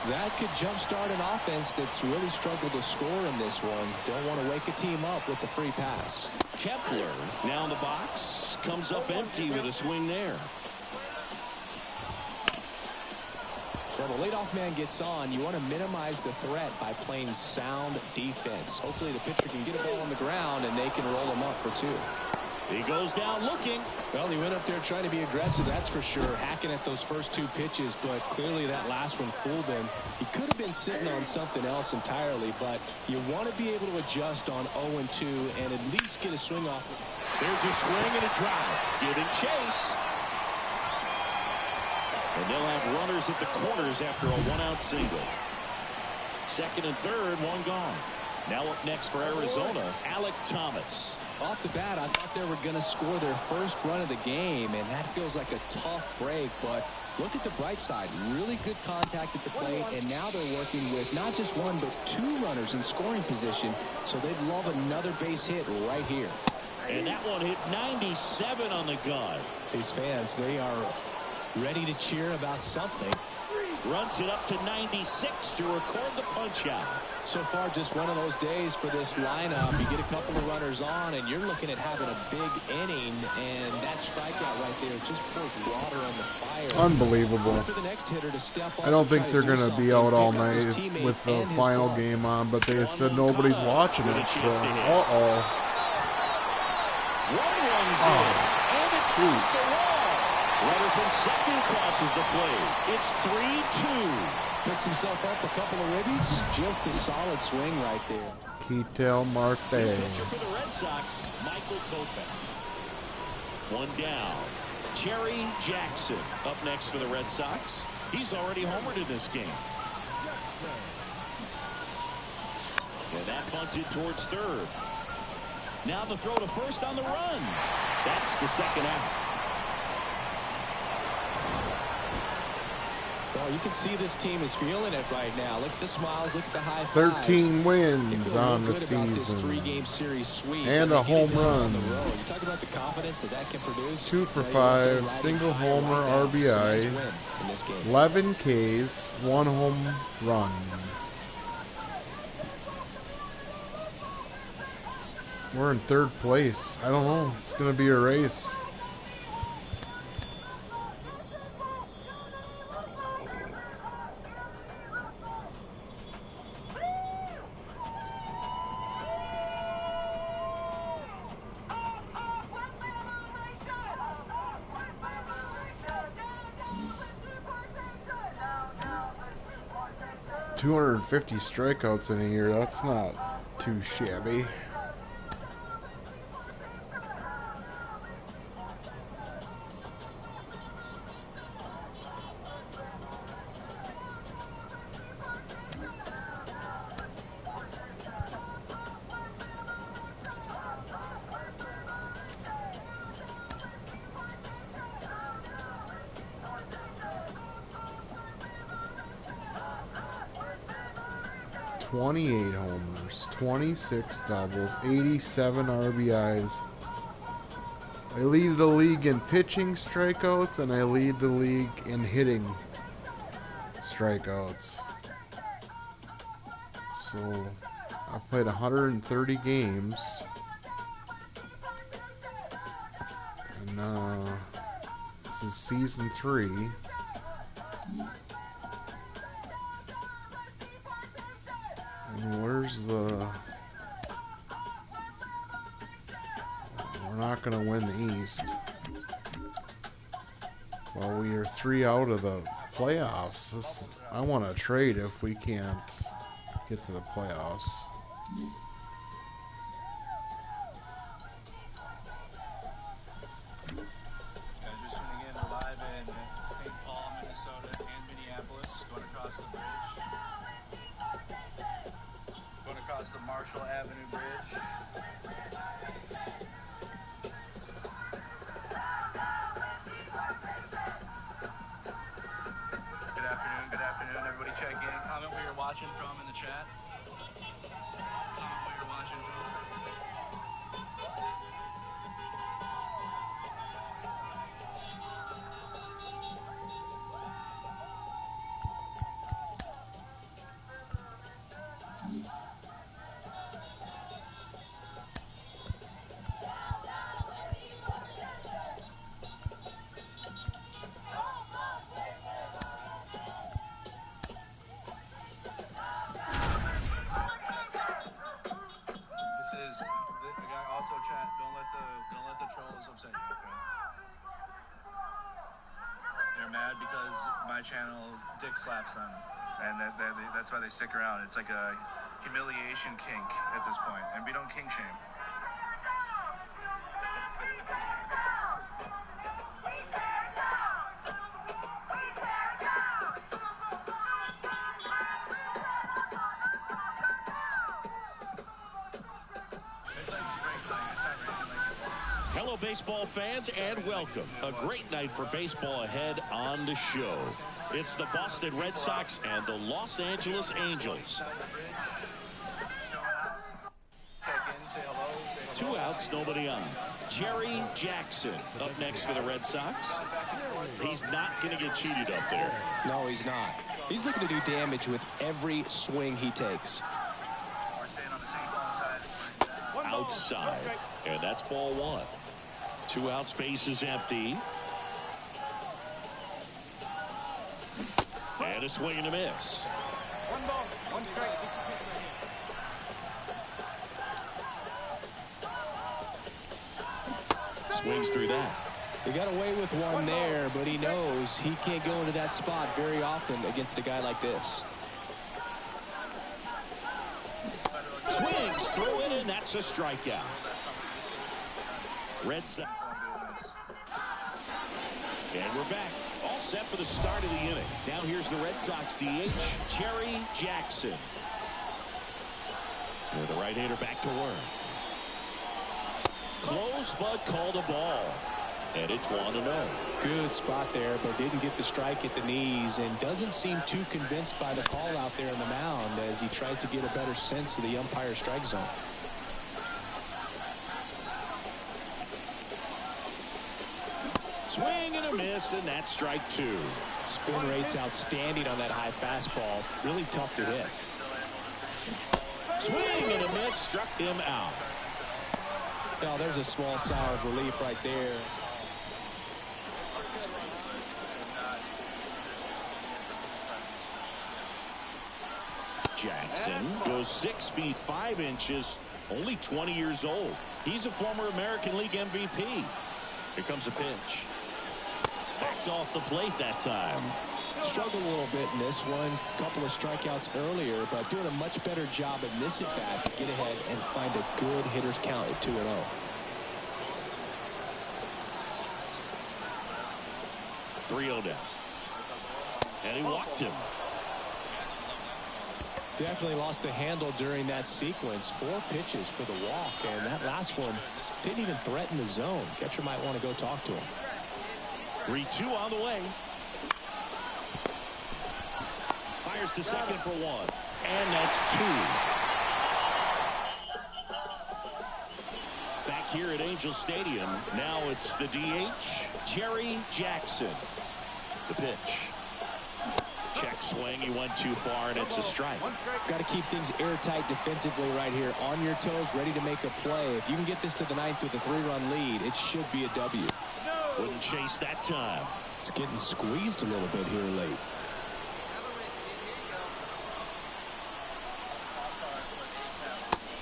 [SPEAKER 5] That could jumpstart an offense that's really struggled to score in this one. Don't want to wake a team up with the free pass.
[SPEAKER 4] Kepler now in the box, comes up empty with a swing there.
[SPEAKER 5] Well, the leadoff man gets on. You want to minimize the threat by playing sound defense. Hopefully the pitcher can get a ball on the ground and they can roll him up for 2.
[SPEAKER 4] He goes down looking.
[SPEAKER 5] Well, he went up there trying to be aggressive, that's for sure, hacking at those first 2 pitches, but clearly that last one fooled him. He could have been sitting on something else entirely, but you want to be able to adjust on 0-2 and at least get a swing off.
[SPEAKER 4] There's a swing and a drive. Giving chase. And they'll have runners at the corners after a 1-out single. Second and third, one gone. Now up next for Arizona, Alek Thomas.
[SPEAKER 5] Off the bat, I thought they were going to score their first run of the game, and that feels like a tough break. But look at the bright side. Really good contact at the plate, and now they're working with not just 1 but 2 runners in scoring position. So they'd love another base hit right here.
[SPEAKER 4] And that one hit 97 on the gun.
[SPEAKER 5] These fans, they are ready to cheer about something.
[SPEAKER 4] Runs it up to 96 to record the punch out.
[SPEAKER 5] So far, just one of those days for this lineup. You get a couple of runners on, and you're looking at having a big inning, and that strikeout right there just pours water on the fire.
[SPEAKER 1] Unbelievable.
[SPEAKER 5] For the next hitter to step up,
[SPEAKER 1] I don't think they're going to be out all
[SPEAKER 5] pick up his
[SPEAKER 1] night
[SPEAKER 5] teammate
[SPEAKER 1] with the
[SPEAKER 5] and his
[SPEAKER 1] final
[SPEAKER 5] dog.
[SPEAKER 1] game on, but they said nobody's watching it, so uh-oh.
[SPEAKER 4] One runs in, and it's off the wall. Runner from second crosses the plate. It's 3-2.
[SPEAKER 5] Picks himself up a couple of ribbies. Just a solid swing right there.
[SPEAKER 1] Ketel Marte.
[SPEAKER 4] Pitcher for the Red Sox, Michael Kopech. One down. Cherry Jackson up next for the Red Sox. He's already homered in this game. And that bunted towards third. Now the throw to first on the run. That's the second out.
[SPEAKER 5] Well, you can see this team is feeling it right now. Look at the smiles. Look at the high fives.
[SPEAKER 1] 13 wins on the
[SPEAKER 5] This 3-game
[SPEAKER 1] season.
[SPEAKER 5] series sweep.
[SPEAKER 1] And a home run.
[SPEAKER 5] You talk about the confidence that can produce.
[SPEAKER 1] 2 for
[SPEAKER 5] Tell you what, they're
[SPEAKER 1] 5,
[SPEAKER 5] riding
[SPEAKER 1] single
[SPEAKER 5] high
[SPEAKER 1] homer,
[SPEAKER 5] right now.
[SPEAKER 1] RBI,
[SPEAKER 5] Serious win in this game.
[SPEAKER 1] 11 Ks, 1 home run. We're in 3rd place. I don't know. It's going to be a race. $250 strikeouts in a year. That's not too shabby. $28 homers, 26 doubles, 87 RBIs. I lead the league in pitching strikeouts, and I lead the league in hitting strikeouts. So I played 130 games, and this is season 3. And where's the... We're not going to win the East. Well, we are 3 out of the playoffs. I want to trade if we can't get to the playoffs.
[SPEAKER 2] Guys, just tuning in. We're live in St. Paul, Minnesota, and Minneapolis. Going across the bridge. Going across the Marshall Avenue Bridge. Good afternoon. Everybody check in. Comment where you're watching from in the chat. Comment where you're watching from. they're mad because my channel dick slaps them, and that's why they stick around. It's like a humiliation kink at this point, and we don't kink shame.
[SPEAKER 4] Hello, baseball fans, and welcome. A great night for baseball ahead on the show. It's the Boston Red Sox and the Los Angeles Angels. 2 outs, nobody on. Jerry Jackson up next for the Red Sox. He's not going to get cheated up there.
[SPEAKER 5] No, he's not. He's looking to do damage with every swing he takes.
[SPEAKER 4] Outside, and that's ball 1. 2 outs, base is empty. And a swing and a miss.
[SPEAKER 7] 1 ball, 1 strike.
[SPEAKER 4] Swings through that.
[SPEAKER 5] He got away with one there, but he knows he can't go into that spot very often against a guy like this.
[SPEAKER 4] Swings through it, and that's a strikeout. Red Sox. And we're back. All set for the start of the inning. Now here's the Red Sox DH, Jerry Jackson. And the right-hander back to work. Close, but called a ball. And it's 1-0.
[SPEAKER 5] Good spot there, but didn't get the strike at the knees, and doesn't seem too convinced by the call out there in the mound as he tries to get a better sense of the umpire's strike zone.
[SPEAKER 4] Swing and a miss, and that's strike 2.
[SPEAKER 5] Spin rate's outstanding on that high fastball. Really tough to hit.
[SPEAKER 4] Swing and a miss, struck him out.
[SPEAKER 5] Well, there's a small sigh of relief right there.
[SPEAKER 4] Jackson goes 6 feet 5 inches, only 20 years old. He's a former American League MVP. Here comes a pitch. Backed off the plate that time.
[SPEAKER 5] Struggled a little bit in this one. Couple of strikeouts earlier, but doing a much better job in this at bat to get ahead and find a good hitter's count at 2-0.
[SPEAKER 4] .3-0 down. And he walked him.
[SPEAKER 5] Definitely lost the handle during that sequence. 4 pitches for the walk, and that last one didn't even threaten the zone. Catcher might want to go talk to him.
[SPEAKER 4] 3-2 on the way. Fires to second for 1. And that's 2. Back here at Angel Stadium, now it's the DH, Jerry Jackson. The pitch. Check swing, he went too far, and it's a strike.
[SPEAKER 5] Got to keep things airtight defensively right here. On your toes, ready to make a play. If you can get this to the 9th with a 3-run lead, it should be a W.
[SPEAKER 4] Wouldn't chase that time.
[SPEAKER 5] It's getting squeezed a little bit here late.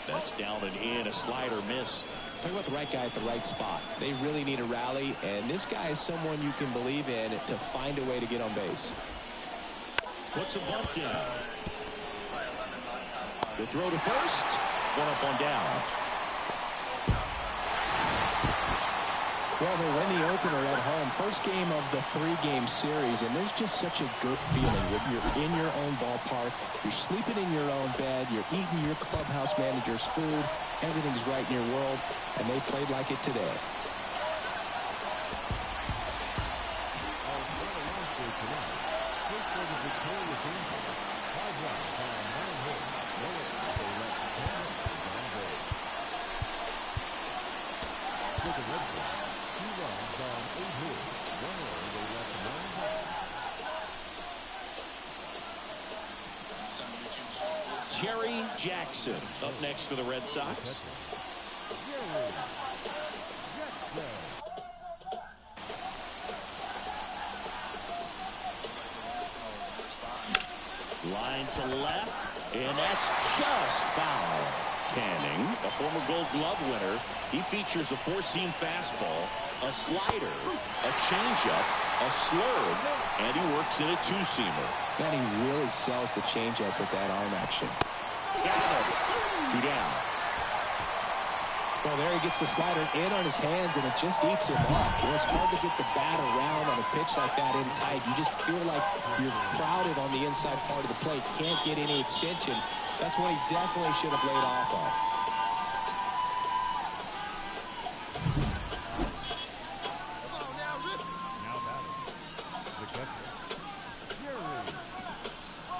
[SPEAKER 4] That's down and in, a slider missed.
[SPEAKER 5] Talk about the right guy at the right spot. They really need a rally, and this guy is someone you can believe in to find a way to get on base.
[SPEAKER 4] Puts a bunt down. The throw to first. 1 up, 1 down.
[SPEAKER 5] Well, they win the opener at home. First game of the 3-game series, and there's just such a good feeling when you're in your own ballpark, you're sleeping in your own bed, you're eating your clubhouse manager's food, everything's right in your world, and they played like it today.
[SPEAKER 4] Jerry Jackson up next for the Red Sox. Line to left, and that's just foul. Canning, a former Gold Glove winner, he features a 4-seam fastball. a slider, a changeup, a slurve, and he works in a two-seamer.
[SPEAKER 5] Man, he really sells the changeup with that arm action.
[SPEAKER 4] Got him. 2 down.
[SPEAKER 5] Well, there he gets the slider in on his hands, and it just eats him up. It's hard to get the bat around on a pitch like that in tight. You just feel like you're crowded on the inside part of the plate. Can't get any extension. That's what he definitely should have laid off on.
[SPEAKER 6] Now batting, the catcher, Jerry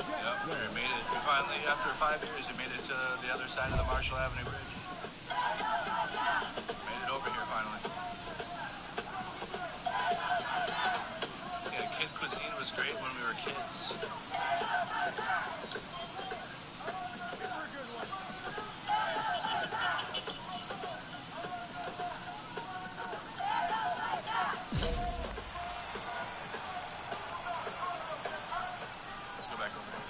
[SPEAKER 2] Yep, we made it. We finally, after 5 years, we made it to the other side of the Marshall Avenue Bridge. Made it over here finally. Yeah, kid cuisine was great when we were kids. Let's go back over there.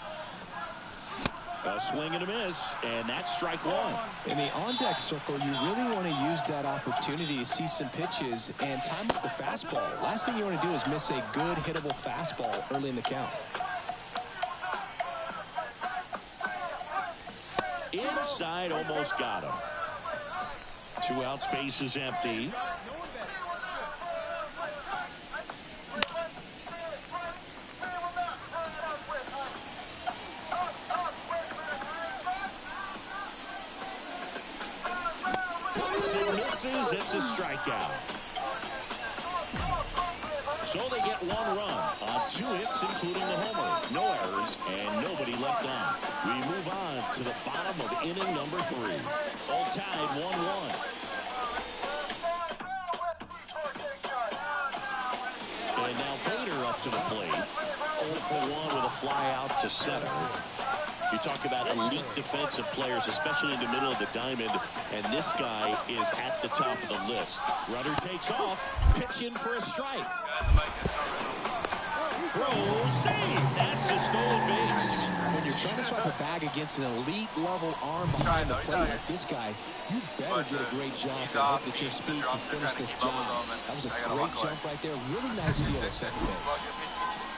[SPEAKER 4] A swing and a miss, and that's strike one.
[SPEAKER 5] In the on-deck circle, you really want to use that opportunity to see some pitches and time up the fastball. Last thing you want to do is miss a good hittable fastball early in the count.
[SPEAKER 4] Inside, almost got him. 2 outs, base is empty. Misses, it's a strikeout. So they get 1 run on 2 hits, including the homer. No errors and nobody left on. We move on to the bottom of inning number 3. All tied 1-1. And now Bader up to the plate. 0 for 1 with a fly out to center. You talk about elite defensive players, especially in the middle of the diamond, and this guy is at the top of the list. Runner takes off, pitch in for a strike. Throw, save. That's a stolen base.
[SPEAKER 5] When you're trying to swipe a bag against an elite level arm behind the plate like this guy, you better get a great jump and hope that your speed can finish this job. That was a great jump right there. Really nice steal at second base.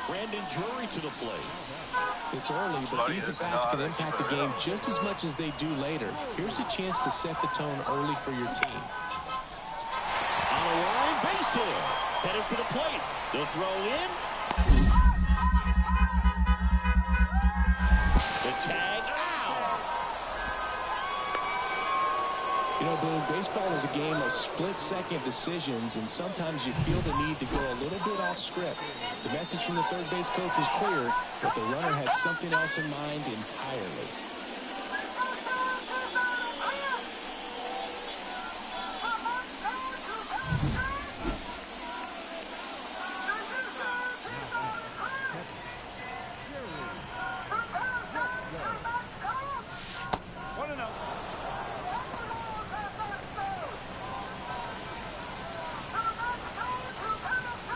[SPEAKER 4] Brandon Drury to the plate.
[SPEAKER 5] It's early, but these at-bats can impact the game just as much as they do later. Here's a chance to set the tone early for your team.
[SPEAKER 4] On a line, base hit. Headed for the plate. The throw in. The tag out.
[SPEAKER 5] You know, Boone, baseball is a game of split-second decisions, and sometimes you feel the need to go a little bit off script. The message from the third base coach was clear, but the runner had something else in mind entirely.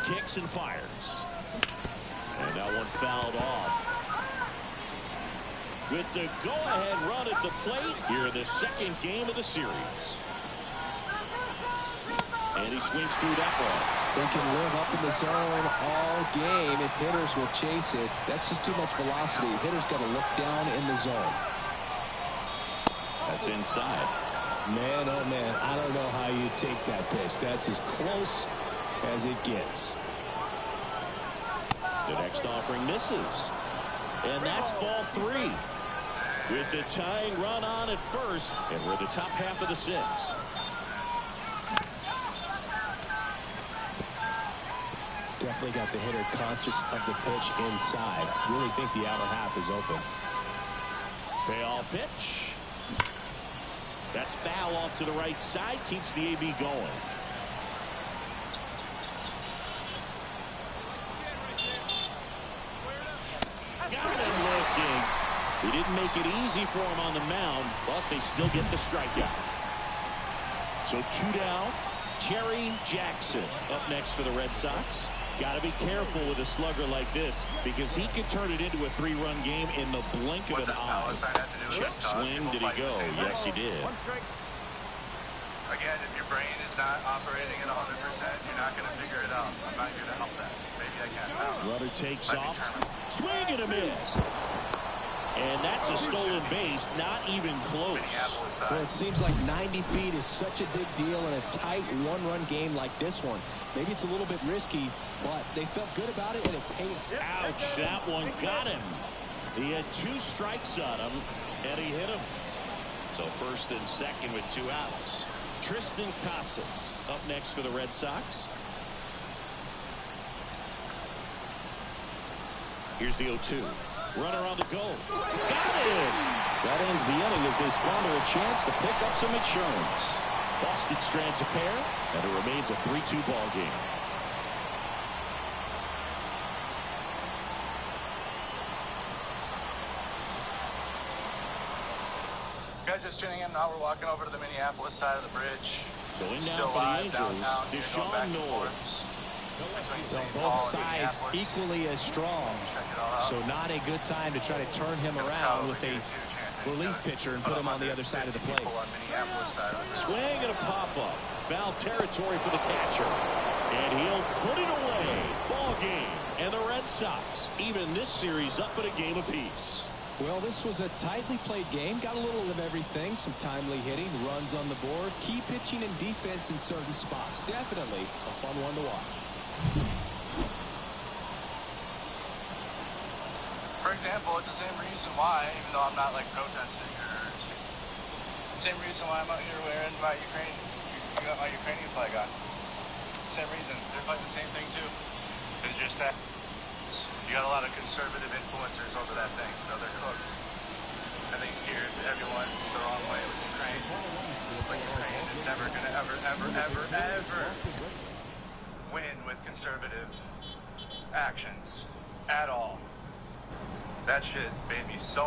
[SPEAKER 4] Kicks and fires. And that one fouled off. With the go-ahead run at the plate, here in the second game of the series. And he swings through that one.
[SPEAKER 5] They can live up in the zone all game if hitters will chase it. That's just too much velocity. Hitters got to look down in the zone.
[SPEAKER 4] That's inside.
[SPEAKER 5] Man, oh man, I don't know how you take that pitch. That's as close as it gets.
[SPEAKER 4] The next offering misses. And that's ball 3. With the tying run on at first, and we're the top half of the 6th.
[SPEAKER 5] Definitely got the hitter conscious of the pitch inside. Really think the outer half is open.
[SPEAKER 4] Payoff pitch. That's foul off to the right side. Keeps the AB going. Got him looking. He didn't make it easy for him on the mound, but they still get the strikeout. So 2 down. Jerry Jackson up next for the Red Sox. Got to be careful with a slugger like this because he could turn it into a 3-run game in the blink of an eye. Check swing. Did he go? Yes, he did.
[SPEAKER 2] Again, if your brain is not operating at 100%, you're not going to figure it out. I'm not here to help that. Maybe I can. I don't know.
[SPEAKER 4] Runner takes
[SPEAKER 2] Might be
[SPEAKER 4] off.
[SPEAKER 2] terminal.
[SPEAKER 4] Swing and a miss. And that's a stolen base, not even close.
[SPEAKER 2] Minneapolis side.
[SPEAKER 5] Well, it seems like 90 feet is such a big deal in a tight one-run game like this one. Maybe it's a little bit risky, but they felt good about it, and it paid.
[SPEAKER 4] Ouch, that one got him. He had 2 strikes on him, and he hit him. So first and second with 2 outs. Triston Casas up next for the Red Sox. Here's the 0-2. Runner on the go. Got him!
[SPEAKER 5] That ends the inning as they squander a chance to pick up some insurance.
[SPEAKER 4] Boston strands a pair, and it remains a 3-2 ball game.
[SPEAKER 2] Guys, just tuning in now. We're walking over to the Minneapolis side of the bridge.
[SPEAKER 4] So in
[SPEAKER 2] Still
[SPEAKER 4] now for the
[SPEAKER 2] live
[SPEAKER 4] Angels,
[SPEAKER 2] downtown. Here, going back
[SPEAKER 4] Deshaun
[SPEAKER 2] and forth
[SPEAKER 4] Knowles.
[SPEAKER 2] between
[SPEAKER 5] Well,
[SPEAKER 2] St.
[SPEAKER 5] both
[SPEAKER 2] Paul and
[SPEAKER 5] sides
[SPEAKER 2] Minneapolis.
[SPEAKER 5] equally as strong.
[SPEAKER 2] Check it all out.
[SPEAKER 5] So not a good time to try to turn him around with a relief pitcher and put him on the other side of the plate.
[SPEAKER 2] People on Minneapolis side of the bridge.
[SPEAKER 4] Swing and a pop-up. Foul territory for the catcher. And he'll put it away. Ball game. And the Red Sox even this series up at a game apiece.
[SPEAKER 5] Well, this was a tightly played game. Got a little of everything. Some timely hitting, runs on the board, key pitching and defense in certain spots. Definitely a fun one to watch.
[SPEAKER 2] For example, it's the same reason why, even though I'm not like protesting or the same reason why I'm out here wearing my Ukrainian flag on. Same reason. They're fighting the same thing too. It's just that you got a lot of conservative influencers over that thing, so they're cooked. And they steered everyone the wrong way with Ukraine. But Ukraine is never going to ever win with conservative actions at all. That shit made me so